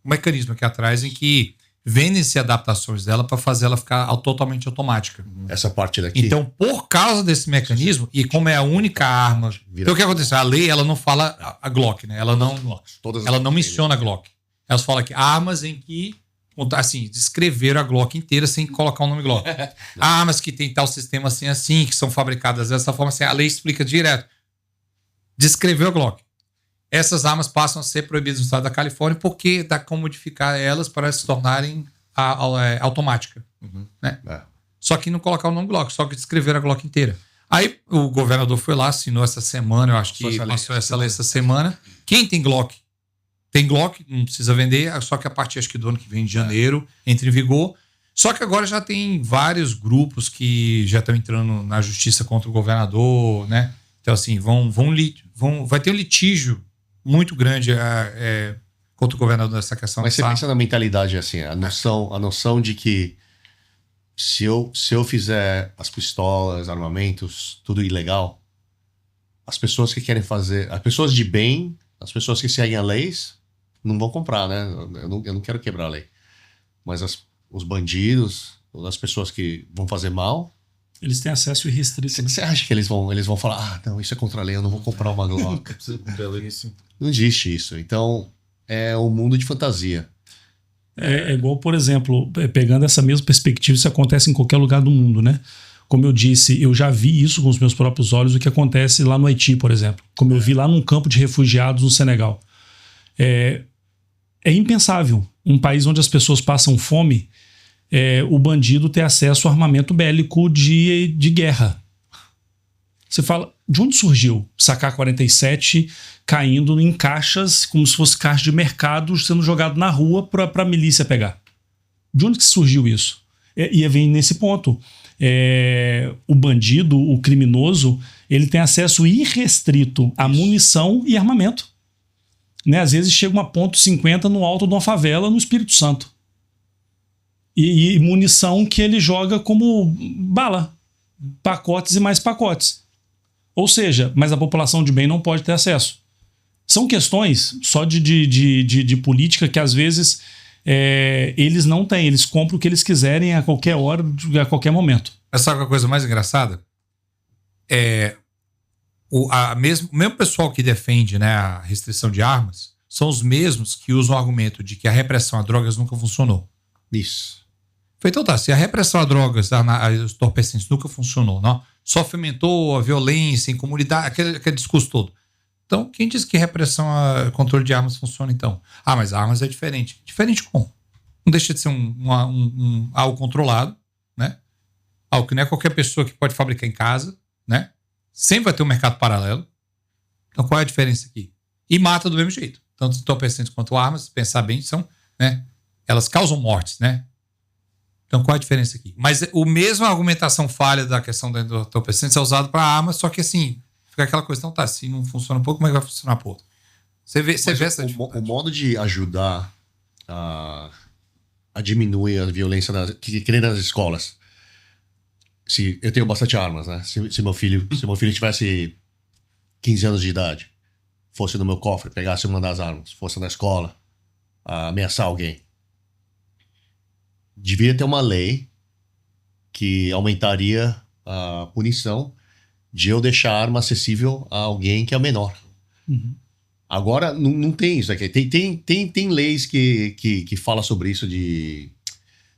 mecanismo aqui atrás em que vendem-se adaptações dela para fazer ela ficar totalmente automática. Essa parte daqui. Então, por causa desse mecanismo, e como é a única arma... Então, o que acontece? A lei, ela não fala a Glock, né? Ela não menciona a Glock. Elas falam que armas em que, assim, descreveram a Glock inteira sem colocar o nome Glock. Armas que tem tal sistema assim, que são fabricadas dessa forma, assim, a lei explica direto. Descreveu a Glock. Essas armas passam a ser proibidas no estado da Califórnia porque dá como modificar elas para se tornarem automática. Né? Só que não colocar o nome Glock, só que escrever a Glock inteira. Aí o governador foi lá, assinou essa semana, eu acho que passou essa lei essa semana. Quem tem Glock, não precisa vender, só que a partir, acho que do ano que vem, de janeiro, entra em vigor. Só que agora já tem vários grupos que já estão entrando na justiça contra o governador, né? Então, assim, vai ter um litígio muito grande contra o governador nessa questão. Mas você pensa na mentalidade assim, a noção de que se eu fizer as pistolas, armamentos, tudo ilegal, as pessoas que querem fazer, as pessoas de bem, as pessoas que seguem as leis, não vão comprar, né? Eu não quero quebrar a lei. Mas os bandidos, as pessoas que vão fazer mal, eles têm acesso irrestrito. Você acha que eles vão falar, não, isso é contra a lei, eu não vou comprar uma Glock? Não existe isso. Então, é um mundo de fantasia. É igual, por exemplo, pegando essa mesma perspectiva, isso acontece em qualquer lugar do mundo, né? Como eu disse, eu já vi isso com os meus próprios olhos, o que acontece lá no Haiti, por exemplo. Como eu vi lá num campo de refugiados no Senegal. É impensável. Um país onde as pessoas passam fome, o bandido ter acesso ao armamento bélico de guerra. Você fala, de onde surgiu sacar 47 caindo em caixas, como se fosse caixa de mercado, sendo jogado na rua para a milícia pegar? De onde que surgiu isso? E vem nesse ponto. O bandido, o criminoso, ele tem acesso irrestrito a munição e armamento. Né? Às vezes chega uma .50 no alto de uma favela no Espírito Santo. E munição que ele joga como bala. Pacotes e mais pacotes. Ou seja, mas a população de bem não pode ter acesso. São questões só de política que às vezes eles não têm. Eles compram o que eles quiserem a qualquer hora, a qualquer momento. Mas sabe a coisa mais engraçada? O mesmo pessoal que defende, né, a restrição de armas são os mesmos que usam o argumento de que a repressão a drogas nunca funcionou. Isso. Então tá, se a repressão a drogas, os entorpecentes nunca funcionou, não? Só fomentou a violência em comunidade, aquele discurso todo. Então, quem diz que repressão a controle de armas funciona então? Mas armas é diferente. Diferente como? Não deixa de ser algo controlado, né? Algo que não é qualquer pessoa que pode fabricar em casa, né? Sempre vai ter um mercado paralelo. Então, qual é a diferença aqui? E mata do mesmo jeito. Tanto entorpecentes quanto armas, se pensar bem, são, né? Elas causam mortes, né? Então, qual é a diferença aqui? Mas a mesma argumentação falha da questão do entorpecente é usado para armas, só que assim, fica aquela coisa, então tá, se não funciona um pouco, como é que vai funcionar para outro? Você vê essa dificuldade. O modo de ajudar a diminuir a violência que tem nas escolas. Eu tenho bastante armas, né? Se meu filho tivesse 15 anos de idade, fosse no meu cofre, pegasse uma das armas, fosse na escola, ameaçar alguém, deveria ter uma lei que aumentaria a punição de eu deixar a arma acessível a alguém que é menor. Uhum. Agora, não tem isso aqui. Tem leis que falam sobre isso de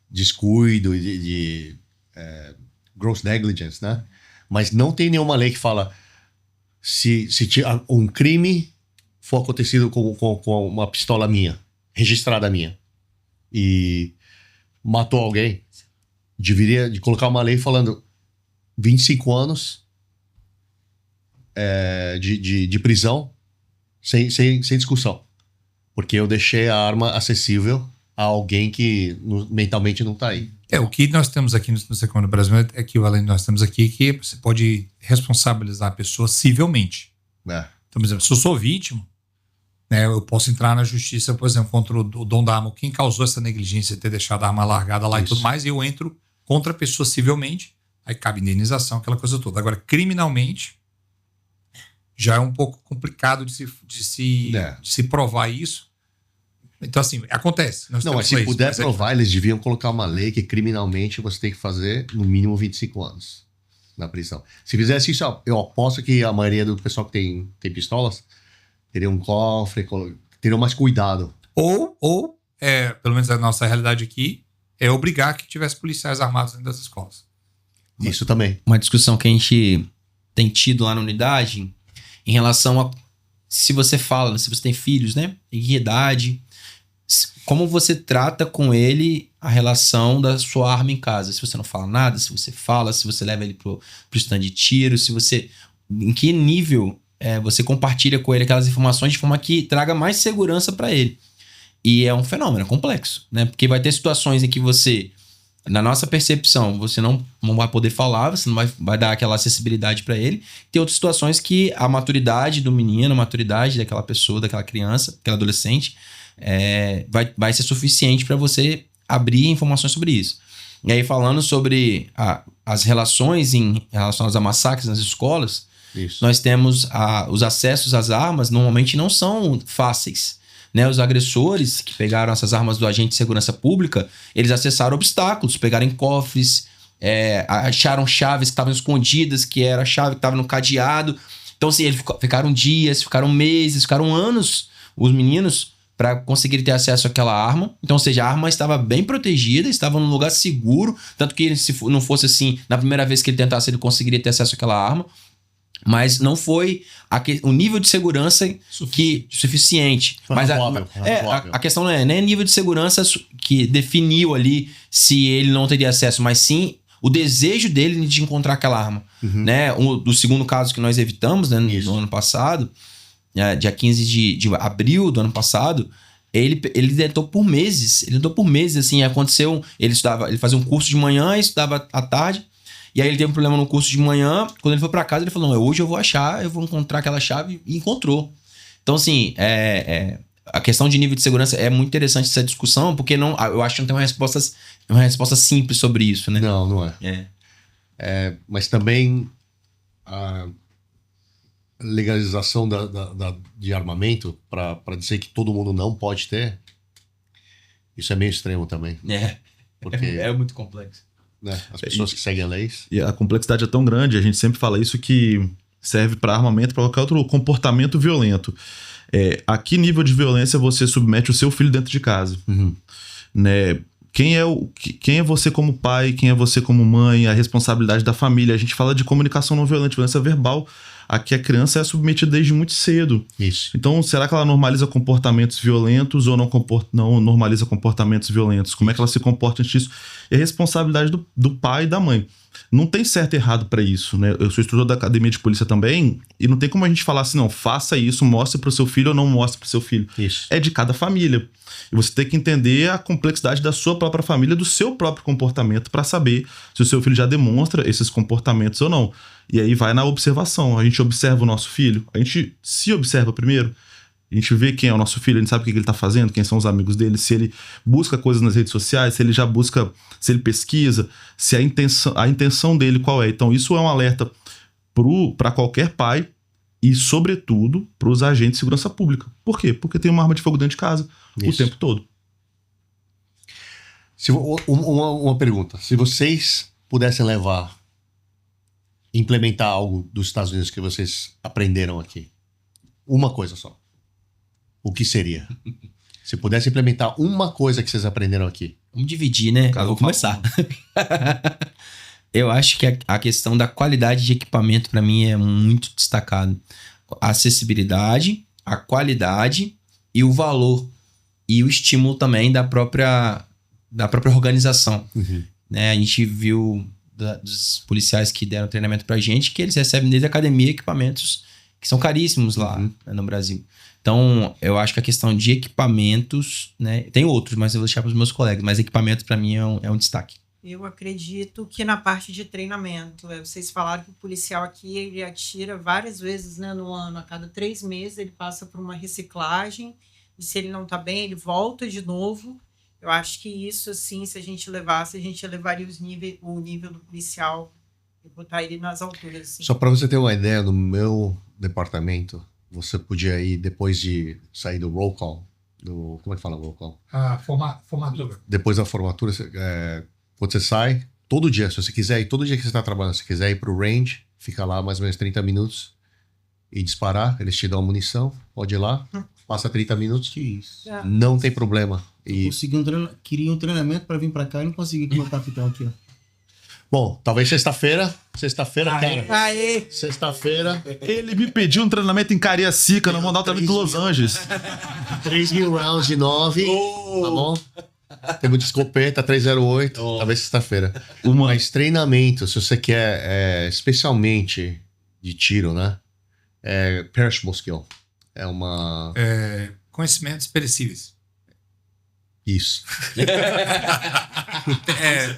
descuido e de gross negligence, né? Mas não tem nenhuma lei que fala se um crime for acontecido com uma pistola minha, registrada minha, e matou alguém, deveria de colocar uma lei falando 25 anos de prisão sem discussão, porque eu deixei a arma acessível a alguém que mentalmente não está aí. O que nós temos aqui no Secom do Brasil é que além nós temos aqui que você pode responsabilizar a pessoa civilmente. Então, por exemplo, se eu sou vítima, né, eu posso entrar na justiça, por exemplo, contra o dono da arma, quem causou essa negligência de ter deixado a arma largada lá. Isso. E tudo mais, e eu entro contra a pessoa civilmente, aí cabe indenização, aquela coisa toda. Agora, criminalmente, já é um pouco complicado de se provar isso. Então, assim, acontece. Mas se puder provar, eles deviam colocar uma lei que criminalmente você tem que fazer no mínimo 25 anos na prisão. Se fizesse isso, eu aposto que a maioria do pessoal que tem pistolas teria um cofre, teria mais cuidado. Ou pelo menos a nossa realidade aqui, é obrigar que tivesse policiais armados dentro das escolas. Isso também. Uma discussão que a gente tem tido lá na unidade em relação a se você tem filhos, né? Em que idade, como você trata com ele a relação da sua arma em casa. Se você não fala nada, se você fala, se você leva ele pro stand de tiro, se você... Em que nível você compartilha com ele aquelas informações de forma que traga mais segurança para ele. E é um fenômeno, é complexo, né? Porque vai ter situações em que você, na nossa percepção, você não vai poder falar, você não vai dar aquela acessibilidade para ele. Tem outras situações que a maturidade do menino, a maturidade daquela pessoa, daquela criança, daquela adolescente, vai ser suficiente para você abrir informações sobre isso. E aí, falando sobre as relações relacionadas a massacres nas escolas, isso. Nós temos os acessos às armas, normalmente não são fáceis. Né? Os agressores que pegaram essas armas do agente de segurança pública, eles acessaram obstáculos, pegaram em cofres, acharam chaves que estavam escondidas, que era a chave que estava no cadeado. Então, assim, eles ficaram dias, ficaram meses, ficaram anos, os meninos, para conseguir ter acesso àquela arma. Então, ou seja, a arma estava bem protegida, estava num lugar seguro, tanto que se não fosse assim, na primeira vez que ele tentasse, ele conseguiria ter acesso àquela arma. Mas não foi o nível de segurança suficiente. Mas a questão não é nem nível de segurança que definiu ali se ele não teria acesso, mas sim o desejo dele de encontrar aquela arma. Uhum. Né? Do segundo caso que nós evitamos, né, no ano passado, dia 15 de abril do ano passado, ele tentou por meses. Ele tentou por meses, assim, aconteceu... Ele fazia um curso de manhã e estudava à tarde. E aí ele teve um problema no curso de manhã. Quando ele foi pra casa, ele falou, não, hoje eu vou encontrar aquela chave. E encontrou. Então, assim, a questão de nível de segurança é muito interessante essa discussão, porque eu acho que não tem uma resposta simples sobre isso, né? Não é. Mas também a legalização de armamento para dizer que todo mundo não pode ter, isso é meio extremo também. Porque é muito complexo. Né? As pessoas que seguem a leis. E a complexidade é tão grande, a gente sempre fala isso, que serve para armamento, para qualquer outro comportamento violento. A que nível de violência você submete o seu filho dentro de casa? Uhum. Né? Quem é você como pai, quem é você como mãe, a responsabilidade da família. A gente fala de comunicação não violenta, violência verbal. Aqui a criança é submetida desde muito cedo. Isso. Então, será que ela normaliza comportamentos violentos ou não normaliza comportamentos violentos? Como é que ela se comporta antes disso? É responsabilidade do pai e da mãe. Não tem certo e errado para isso, né? Eu sou instrutor da academia de polícia também, e não tem como a gente falar assim, não, faça isso, mostre pro seu filho ou não mostre pro seu filho. Isso. É de cada família. E você tem que entender a complexidade da sua própria família, do seu próprio comportamento, para saber se o seu filho já demonstra esses comportamentos ou não. E aí vai na observação. A gente observa o nosso filho, a gente se observa primeiro, a gente vê quem é o nosso filho, a gente sabe o que ele tá fazendo, quem são os amigos dele, se ele busca coisas nas redes sociais, se ele já busca, se ele pesquisa, se a intenção dele qual é. Então isso é um alerta para qualquer pai e, sobretudo, para os agentes de segurança pública. Por quê? Porque tem uma arma de fogo dentro de casa o tempo todo. Uma pergunta. Se vocês pudessem implementar algo dos Estados Unidos que vocês aprenderam aqui, uma coisa só, o que seria? Se pudesse implementar uma coisa que vocês aprenderam aqui. Vamos dividir, né? Eu vou começar. Eu acho que a questão da qualidade de equipamento para mim é muito destacado. A acessibilidade, a qualidade e o valor. E o estímulo também da própria organização. Uhum. Né? A gente viu dos policiais que deram treinamento pra gente que eles recebem desde a academia equipamentos que são caríssimos lá, né, no Brasil. Então, eu acho que a questão de equipamentos, né, tem outros, mas eu vou deixar para os meus colegas, mas equipamentos para mim é um destaque. Eu acredito que na parte de treinamento, vocês falaram que o policial aqui, ele atira várias vezes, né, no ano, a cada 3 meses ele passa por uma reciclagem, e se ele não tá bem, ele volta de novo. Eu acho que isso, assim, se a gente elevaria o nível do policial e botar ele nas alturas. Assim. Só para você ter uma ideia, no meu departamento, você podia ir, depois de sair do roll call, como é que fala roll call? Formatura. Depois da formatura, quando você sai, todo dia, se você quiser ir, todo dia que você está trabalhando, se você quiser ir pro range, fica lá mais ou menos 30 minutos e disparar, eles te dão munição, pode ir lá, passa 30 minutos, que isso. Não tem problema. E queria um treinamento para vir para cá e não consegui com o meu capitão aqui, ó. Bom, talvez sexta-feira, cara. Aê. Sexta-feira. Ele me pediu um treinamento em Cariacica, não mandar o treinamento de Los Angeles. 3.000 rounds de 9, tá bom? Temos de escopeta 308, talvez sexta-feira. Mas treinamento, se você quer especialmente de tiro, né? É perishable skill. É uma... Conhecimentos perecíveis. Isso.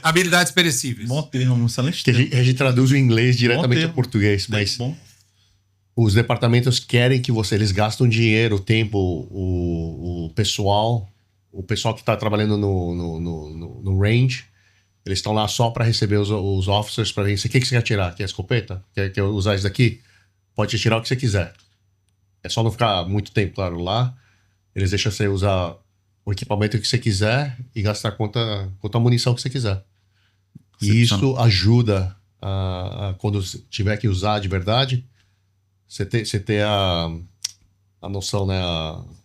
Habilidades perecíveis. Bom termo, excelente Que a termo. gente traduz o inglês diretamente termo. ao português, mas Bom. os departamentos querem que eles gastam dinheiro, tempo, o pessoal que está trabalhando no range, eles estão lá só para receber os officers para ver o que você quer tirar. Quer escopeta? Quer usar isso daqui? Pode tirar o que você quiser. É só não ficar muito tempo, claro, lá. Eles deixam você usar o equipamento que você quiser e gastar quanto a munição que você quiser. E isso ajuda quando tiver que usar de verdade, você ter a noção, né?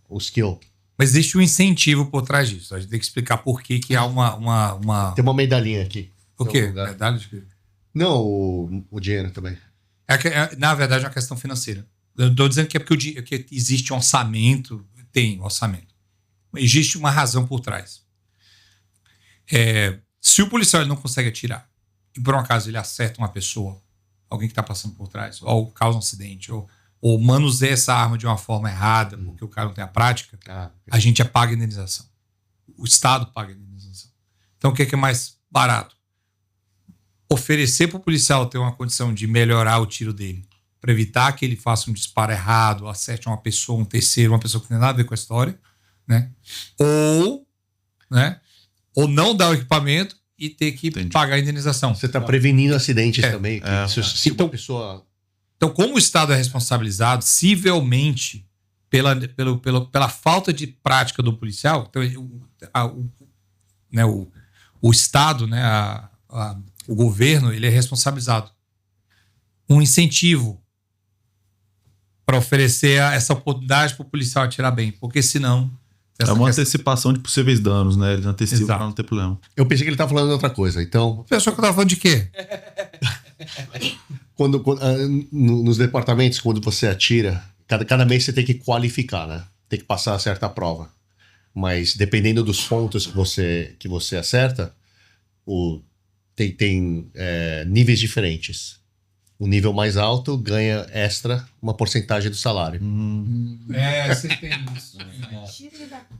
O skill. Mas existe um incentivo por trás disso. A gente tem que explicar por que há uma... Tem uma medalhinha aqui. O quê? Medalha de quê? Não, o dinheiro também. Na verdade, é uma questão financeira. Eu estou dizendo que é porque que existe um orçamento. Tem orçamento. Existe uma razão por trás. Se o policial ele não consegue atirar e por um acaso ele acerta uma pessoa, alguém que está passando por trás, ou causa um acidente, ou manuseia essa arma de uma forma errada, porque o cara não tem a prática, a gente paga a indenização. O Estado paga a indenização. Então, o que é mais barato? Oferecer para o policial ter uma condição de melhorar o tiro dele, para evitar que ele faça um disparo errado, acerte uma pessoa, um terceiro, uma pessoa que não tem nada a ver com a história, né? Ou não dar o equipamento e ter que pagar a indenização. Você está prevenindo acidentes também. Se então, uma pessoa... Então, como o Estado é responsabilizado civilmente pela falta de prática do policial, então, o Estado, né, o governo, ele é responsabilizado. Um incentivo para oferecer essa oportunidade para o policial atirar bem, porque senão... É uma antecipação de possíveis danos, né? Ele antecipa para não ter problema. Eu pensei que ele estava falando de outra coisa, então... Pensou que eu estava falando de quê? Nos departamentos, quando você atira, cada mês você tem que qualificar, né? Tem que passar certa prova. Mas dependendo dos pontos que você acerta, tem níveis diferentes. O nível mais alto ganha extra uma porcentagem do salário. Você tem isso.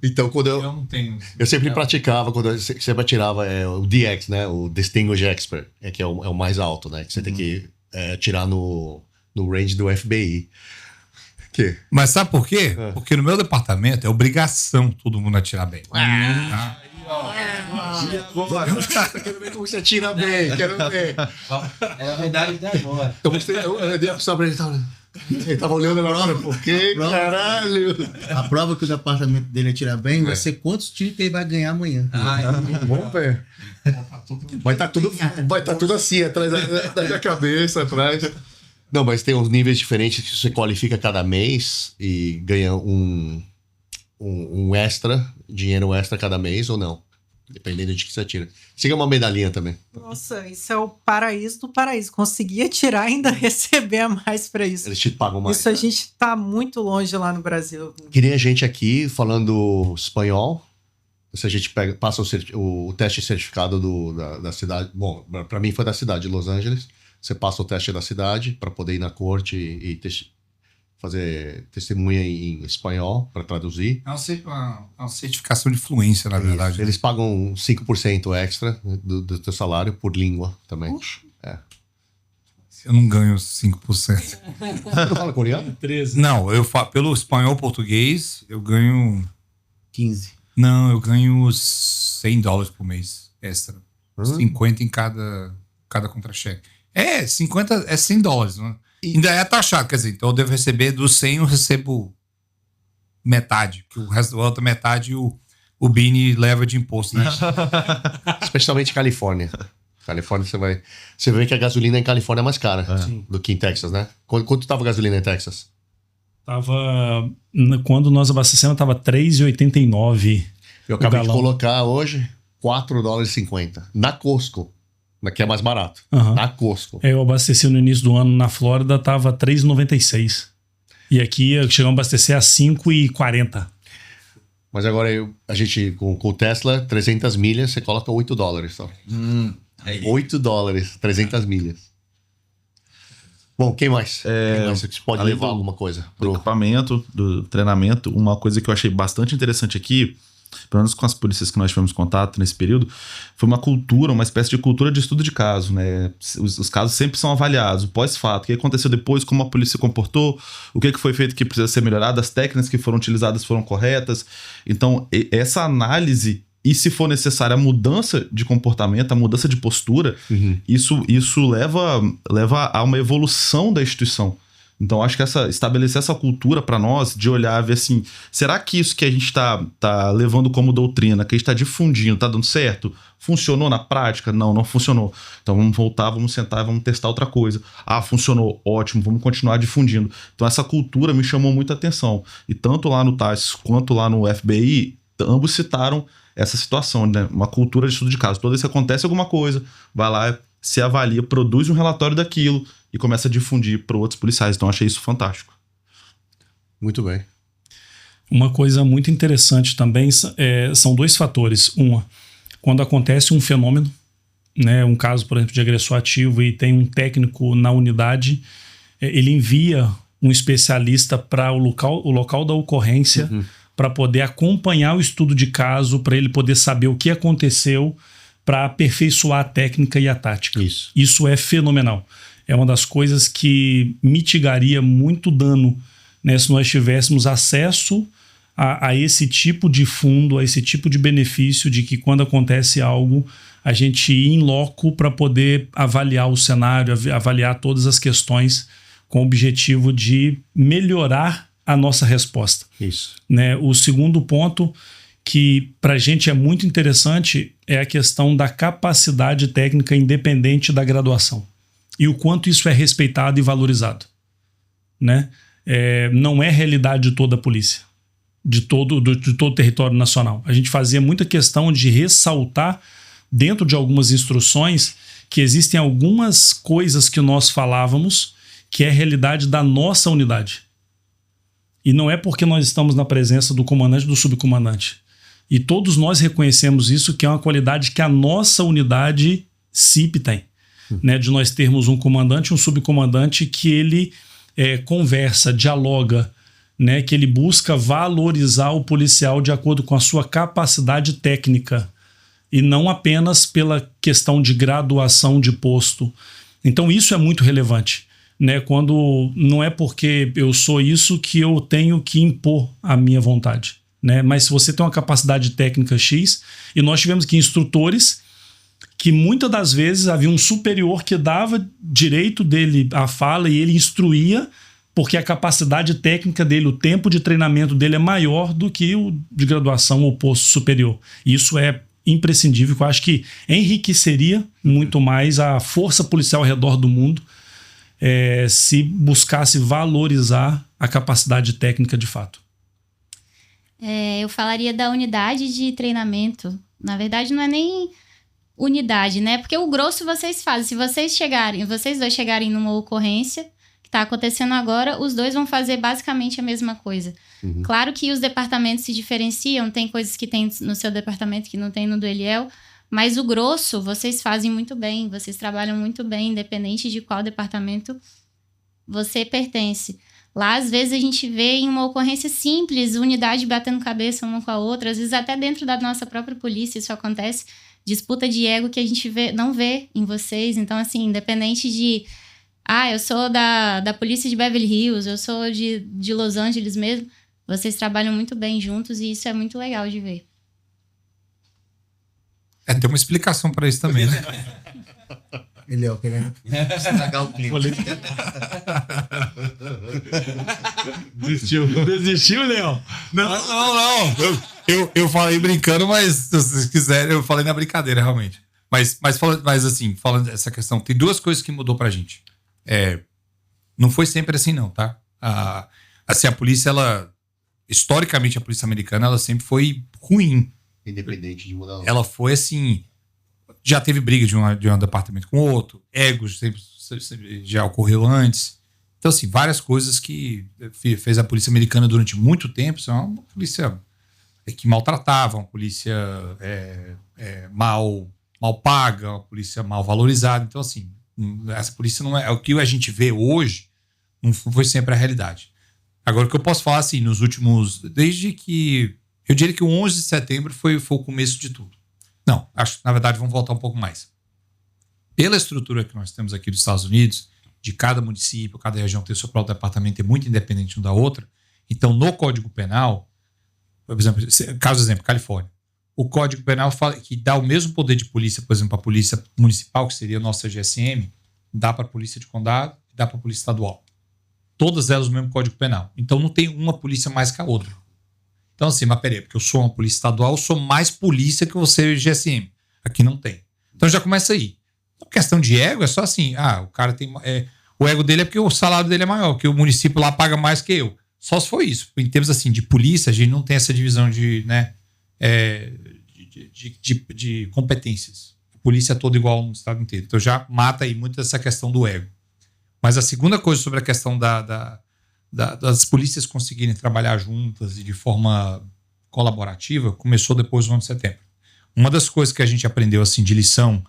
Então, quando eu não tenho isso. Eu sempre praticava, quando eu sempre atirava o DX, né? O Distinguished Expert, que é o mais alto, né? Que você tem que atirar no range do FBI. Mas sabe por quê? Porque no meu departamento é obrigação todo mundo atirar bem. Quero ver como você atira bem, quero ver. É a verdade da agora. Eu dei a pessoa pra ele, ele tava olhando na hora, por quê? Caralho! A prova que o departamento dele atirar bem vai ser quantos tiros que ele vai ganhar amanhã. Vamos ver. Vai estar tudo assim, atrás da minha cabeça, atrás. Não, mas tem uns níveis diferentes que você qualifica cada mês e ganha um dinheiro extra cada mês ou não. Dependendo de que você atira. Você ganha uma medalhinha também. Nossa, isso é o paraíso do paraíso. Conseguir atirar e ainda receber a mais pra isso. Eles te pagam mais. Isso a gente tá muito longe lá no Brasil. Que nem a gente aqui falando espanhol. Se a gente passa o teste certificado da cidade. Bom, pra mim foi da cidade de Los Angeles. Você passa o teste da cidade para poder ir na corte e fazer testemunha em espanhol para traduzir. É uma certificação de fluência, na verdade. Isso. Eles pagam 5% extra do teu salário por língua também. Eu não ganho 5%. Você não fala coreano? 13. Não, eu falo pelo espanhol português, eu ganho 15. Não, eu ganho $100 por mês extra. 50 em cada contra-cheque. 50 é $100, né? Ainda é taxado, quer dizer, então eu devo receber dos 100, eu recebo metade, que o resto da outra metade o Bini leva de imposto, né? Especialmente Califórnia. Califórnia você vê que a gasolina em Califórnia é mais cara do que em Texas, né? Quanto tava a gasolina em Texas? Quando nós abastecemos, tava $3,89. Eu acabei de colocar hoje $4,50 na Costco. Que é mais barato. Na Costco. Eu abasteci no início do ano na Flórida, tava $3,96. E aqui chegamos a abastecer a $5,40. Mas agora a gente, com o Tesla, 300 milhas, você coloca $8. Só. $8, 300 milhas. Bom, quem mais? Quem mais que pode levar alguma coisa? Do equipamento, do treinamento, uma coisa que eu achei bastante interessante aqui, pelo menos com as polícias que nós tivemos contato nesse período, foi uma cultura, uma espécie de cultura de estudo de caso, né? Os casos sempre são avaliados, o pós-fato, o que aconteceu depois, como a polícia se comportou, o que foi feito que precisa ser melhorado, as técnicas que foram utilizadas foram corretas. Então, essa análise, e se for necessária a mudança de comportamento, a mudança de postura, isso leva a uma evolução da instituição. Então, acho que estabelecer essa cultura para nós, de olhar e ver assim, será que isso que a gente está levando como doutrina, que a gente está difundindo, está dando certo? Funcionou na prática? Não funcionou. Então, vamos voltar, vamos sentar e vamos testar outra coisa. Funcionou, ótimo, vamos continuar difundindo. Então, essa cultura me chamou muita atenção. E tanto lá no TAS quanto lá no FBI, ambos citaram essa situação, né? Uma cultura de estudo de caso. Toda vez que acontece alguma coisa, vai lá, se avalia, produz um relatório daquilo e começa a difundir para outros policiais. Então, achei isso fantástico. Muito bem. Uma coisa muito interessante também são dois fatores. Quando acontece um fenômeno, né, um caso, por exemplo, de agressor ativo e tem um técnico na unidade, ele envia um especialista para o local da ocorrência para poder acompanhar o estudo de caso, para ele poder saber o que aconteceu, para aperfeiçoar a técnica e a tática. Isso é fenomenal. É uma das coisas que mitigaria muito dano, né, se nós tivéssemos acesso a esse tipo de fundo, a esse tipo de benefício de que quando acontece algo, a gente ir em loco para poder avaliar o cenário, avaliar todas as questões com o objetivo de melhorar a nossa resposta. Né? O segundo ponto que para a gente é muito interessante é a questão da capacidade técnica independente da graduação. E o quanto isso é respeitado e valorizado. Né? Não é realidade de toda a polícia, de todo o território nacional. A gente fazia muita questão de ressaltar dentro de algumas instruções que existem algumas coisas que nós falávamos que é a realidade da nossa unidade. E não é porque nós estamos na presença do comandante e do subcomandante. E todos nós reconhecemos isso, que é uma qualidade que a nossa unidade CIP tem. Né? De nós termos um comandante e um subcomandante que ele conversa, dialoga, né? Que ele busca valorizar o policial de acordo com a sua capacidade técnica e não apenas pela questão de graduação de posto. Então isso é muito relevante. Né, quando não é porque eu sou isso que eu tenho que impor a minha vontade, né? Mas se você tem uma capacidade técnica X, e nós tivemos aqui instrutores que muitas das vezes havia um superior que dava direito dele à fala e ele instruía porque a capacidade técnica dele, o tempo de treinamento dele é maior do que o de graduação ou posto superior. E isso é imprescindível, eu acho que enriqueceria muito mais a força policial ao redor do mundo se buscasse valorizar a capacidade técnica de fato. Eu falaria da unidade de treinamento. Na verdade, não é nem unidade, né? Porque o grosso vocês fazem. Se vocês dois chegarem numa ocorrência que está acontecendo agora, os dois vão fazer basicamente a mesma coisa. Claro que os departamentos se diferenciam, tem coisas que tem no seu departamento que não tem no do Eliel, mas o grosso vocês fazem muito bem, vocês trabalham muito bem, independente de qual departamento você pertence. Lá, às vezes, a gente vê em uma ocorrência simples, unidade batendo cabeça uma com a outra, às vezes até dentro da nossa própria polícia isso acontece, disputa de ego que a gente não vê em vocês. Então, assim, independente de... eu sou da polícia de Beverly Hills, eu sou de Los Angeles mesmo, vocês trabalham muito bem juntos e isso é muito legal de ver. Tem uma explicação para isso também, né? Ele é o querendo estragar o clima. Desistiu, Leão? Não. Eu falei brincando, mas se vocês quiserem, eu falei na brincadeira, realmente. Mas assim, falando dessa questão, tem duas coisas que mudou pra gente. Não foi sempre assim, não, tá? Assim, a polícia, historicamente, a polícia americana, ela sempre foi ruim. Independente de mudar. Ela foi assim... Já teve briga de um departamento com o outro. Egos sempre já ocorreu antes. Então, assim, várias coisas que fez a polícia americana durante muito tempo. Isso é uma polícia que maltratava, uma polícia mal paga, uma polícia mal valorizada. Então, assim, essa polícia não é o que a gente vê hoje, não foi sempre a realidade. Agora, o que eu posso falar, assim, nos últimos... Desde que... Eu diria que o 11 de setembro foi o começo de tudo. Não, acho que, na verdade, vamos voltar um pouco mais. Pela estrutura que nós temos aqui dos Estados Unidos, de cada município, cada região ter seu próprio departamento, é muito independente um da outra. Então, no Código Penal, por exemplo, caso exemplo, Califórnia, o Código Penal fala que dá o mesmo poder de polícia, por exemplo, a polícia municipal, que seria a nossa GSM, dá para a polícia de condado e dá para a polícia estadual. Todas elas o mesmo Código Penal. Então não tem uma polícia mais que a outra. Então assim, mas peraí, porque eu sou uma polícia estadual, eu sou mais polícia que você GSM. Aqui não tem. Então já começa aí. A questão de ego é só assim, o cara tem... o ego dele é porque o salário dele é maior, porque o município lá paga mais que eu. Só se for isso. Em termos assim, de polícia, a gente não tem essa divisão de competências. A polícia é toda igual no estado inteiro. Então já mata aí muito essa questão do ego. Mas a segunda coisa sobre a questão das polícias conseguirem trabalhar juntas e de forma colaborativa começou depois do 11 de setembro. Uma das coisas que a gente aprendeu assim de lição,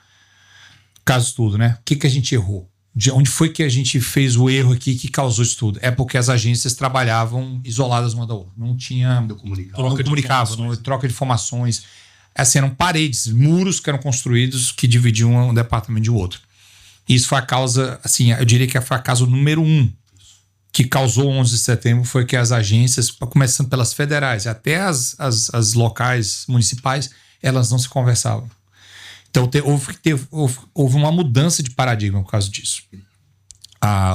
caso tudo, né? O que a gente errou? De onde foi que a gente fez o erro aqui que causou isso tudo? É porque as agências trabalhavam isoladas uma da outra. Não tinha... Não comunicavam, troca de informações. Assim, eram paredes, muros que eram construídos que dividiam um departamento de outro. Isso foi a causa, assim, eu diria que foi a causa número 1 que causou o 11 de setembro, foi que as agências, começando pelas federais, até as locais, municipais, elas não se conversavam. Então houve uma mudança de paradigma por causa disso.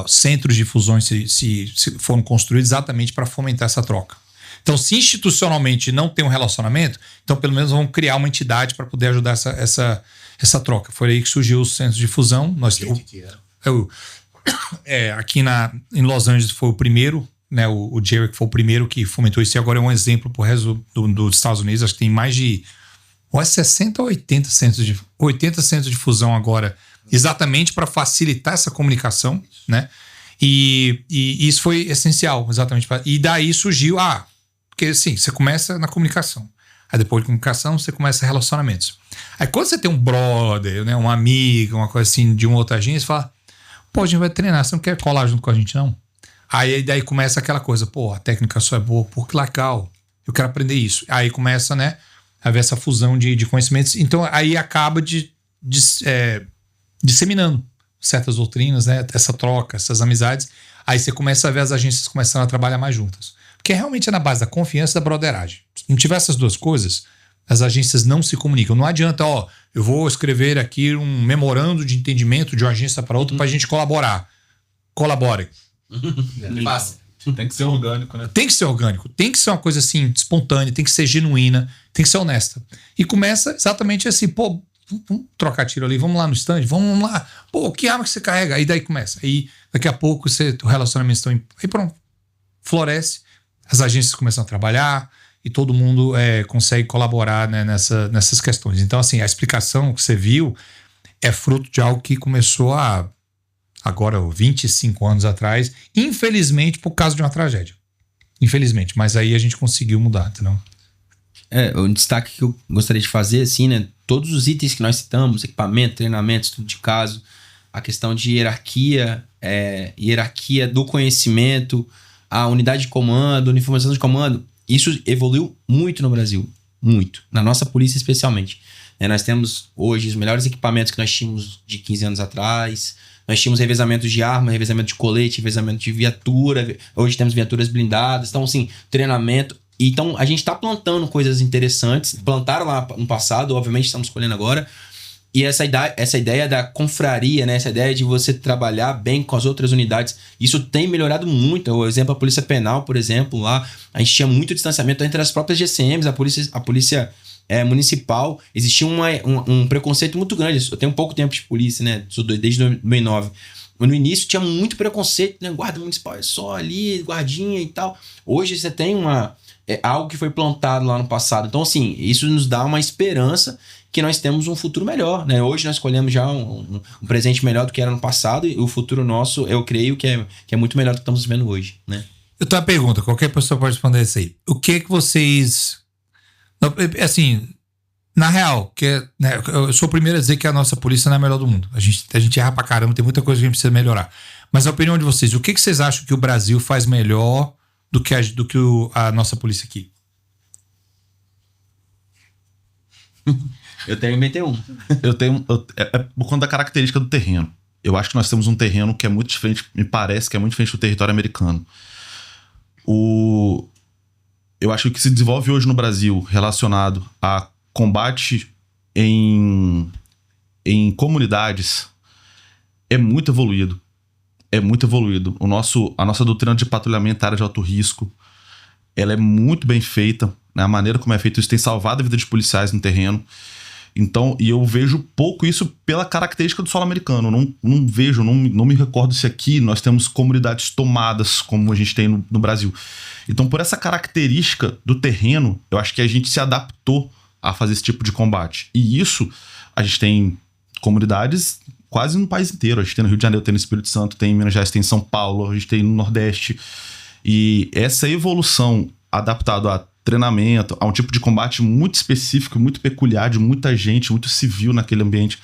Centros de fusões se foram construídos exatamente para fomentar essa troca. Então, se institucionalmente não tem um relacionamento, então pelo menos vamos criar uma entidade para poder ajudar essa troca. Foi aí que surgiu os centros de fusão. Aqui em Los Angeles foi o primeiro, né? O Jerry foi o primeiro que fomentou isso, e agora é um exemplo para o resto dos Estados Unidos. Acho que tem mais de 60 ou 80 centros de fusão agora, exatamente para facilitar essa comunicação, né? E isso foi essencial, exatamente. E daí surgiu, porque assim, você começa na comunicação. Aí depois de comunicação, você começa relacionamentos. Aí quando você tem um brother, né, um amigo, uma coisa assim de uma outra agência, você fala, pô, a gente vai treinar, você não quer colar junto com a gente, não? Aí daí começa aquela coisa, pô, a técnica só é boa, pô, que legal, eu quero aprender isso. Aí começa, né, a ver essa fusão de conhecimentos. Então aí acaba disseminando certas doutrinas, né, essa troca, essas amizades. Aí você começa a ver as agências começando a trabalhar mais juntas. Porque realmente é na base da confiança e da broderagem. Se não tiver essas duas coisas, as agências não se comunicam. Não adianta, eu vou escrever aqui um memorando de entendimento de uma agência para outra para a gente colaborar. Colaborem. Tem que ser orgânico, né? Tem que ser orgânico. Tem que ser uma coisa assim, espontânea, tem que ser genuína, tem que ser honesta. E começa exatamente assim, pô, vamos trocar tiro ali, vamos lá no stand, vamos lá. Pô, que arma que você carrega? Aí daí começa. Aí daqui a pouco o relacionamento está... Aí pronto, floresce. As agências começam a trabalhar e todo mundo consegue colaborar, né, nessas questões. Então, assim, a explicação que você viu é fruto de algo que começou agora 25 anos atrás, infelizmente por causa de uma tragédia. Infelizmente, mas aí a gente conseguiu mudar, entendeu? O destaque que eu gostaria de fazer, assim, né, todos os itens que nós citamos, equipamento, treinamento, estudo de caso, a questão de hierarquia do conhecimento, a unidade de comando, uniformização de comando, isso evoluiu muito no Brasil, muito, na nossa polícia especialmente. Nós temos hoje os melhores equipamentos que nós tínhamos de 15 anos atrás, nós tínhamos revezamento de arma, revezamento de colete, revezamento de viatura, hoje temos viaturas blindadas, então assim, treinamento. Então a gente está plantando coisas interessantes, plantaram lá no passado, obviamente estamos colhendo agora. E essa ideia da confraria, né? Essa ideia de você trabalhar bem com as outras unidades, isso tem melhorado muito. O exemplo, a Polícia Penal, por exemplo, lá a gente tinha muito distanciamento entre as próprias GCMs, a polícia municipal. Existia um preconceito muito grande. Eu tenho pouco tempo de polícia, né? Desde 2009. No início tinha muito preconceito, né? Guarda municipal é só ali, guardinha e tal. Hoje você tem algo que foi plantado lá no passado. Então, assim, isso nos dá uma esperança que nós temos um futuro melhor, né? Hoje nós escolhemos já um presente melhor do que era no passado, e o futuro nosso, eu creio que é muito melhor do que estamos vivendo hoje, né? Eu tenho uma pergunta, qualquer pessoa pode responder isso aí. O que vocês Assim, na real, né, eu sou o primeiro a dizer que a nossa polícia não é a melhor do mundo. A gente erra pra caramba, tem muita coisa que a gente precisa melhorar. Mas a opinião de vocês, o que vocês acham que o Brasil faz melhor do que a nossa polícia aqui? Eu tenho MT1. É por conta da característica do terreno. Eu acho que nós temos um terreno que é muito diferente, me parece que é muito diferente do território americano. Eu acho que o que se desenvolve hoje no Brasil relacionado a combate em comunidades é muito evoluído. É muito evoluído. A nossa doutrina de patrulhamento área de alto risco, ela é muito bem feita, né? A maneira como é feito isso tem salvado a vida de policiais no terreno. Então, e eu vejo pouco isso pela característica do solo americano. Não me recordo se aqui nós temos comunidades tomadas como a gente tem no Brasil. Então, por essa característica do terreno, eu acho que a gente se adaptou a fazer esse tipo de combate. E isso, a gente tem comunidades quase no país inteiro. A gente tem no Rio de Janeiro, tem no Espírito Santo, tem em Minas Gerais, tem em São Paulo, a gente tem no Nordeste. E essa evolução adaptada a treinamento, a um tipo de combate muito específico, muito peculiar, de muita gente, muito civil naquele ambiente.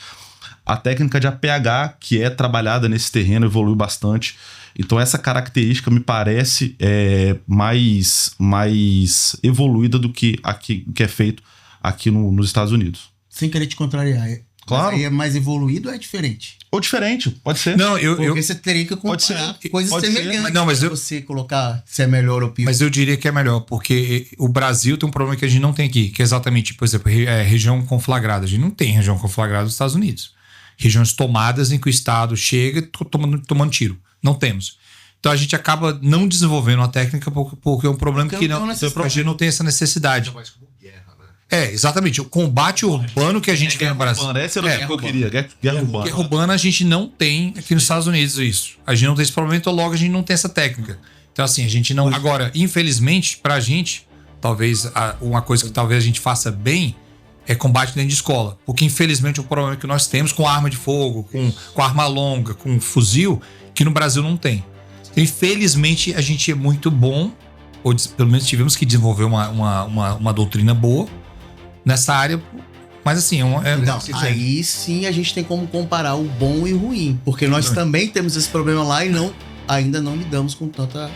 A técnica de APH, que é trabalhada nesse terreno, evoluiu bastante. Então essa característica me parece mais evoluída do que é feito aqui nos Estados Unidos. Sem querer te contrariar. Claro. Mas aí é mais evoluído ou é diferente? Ou diferente, pode ser. Não, Porque você teria que comparar coisas semelhantes. Não, mas você colocar se é melhor ou pior. Mas eu diria que é melhor, porque o Brasil tem um problema que a gente não tem aqui, que é exatamente, por exemplo, região conflagrada. A gente não tem região conflagrada nos Estados Unidos. Regiões tomadas em que o Estado chega tomando tiro. Não temos. Então a gente acaba não desenvolvendo uma técnica porque é um problema que a gente não tem essa necessidade. Exatamente. O combate urbano que a gente tem no Brasil. Essa era o que eu queria. Guerra urbana. Guerra urbana a gente não tem aqui nos Estados Unidos isso. A gente não tem esse problema, então logo a gente não tem essa técnica. Então assim, a gente não... Agora, infelizmente, pra gente, talvez uma coisa que talvez a gente faça bem é combate dentro de escola. Porque infelizmente o problema que nós temos com arma de fogo, com arma longa, com fuzil, que no Brasil não tem. Então, infelizmente a gente é muito bom, ou pelo menos tivemos que desenvolver uma doutrina boa nessa área, mas assim... aí sim a gente tem como comparar o bom e o ruim, porque nós também temos esse problema lá e ainda não lidamos com tanta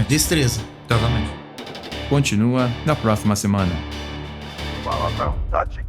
destreza. Exatamente. Continua na próxima semana. Palavrão Tático.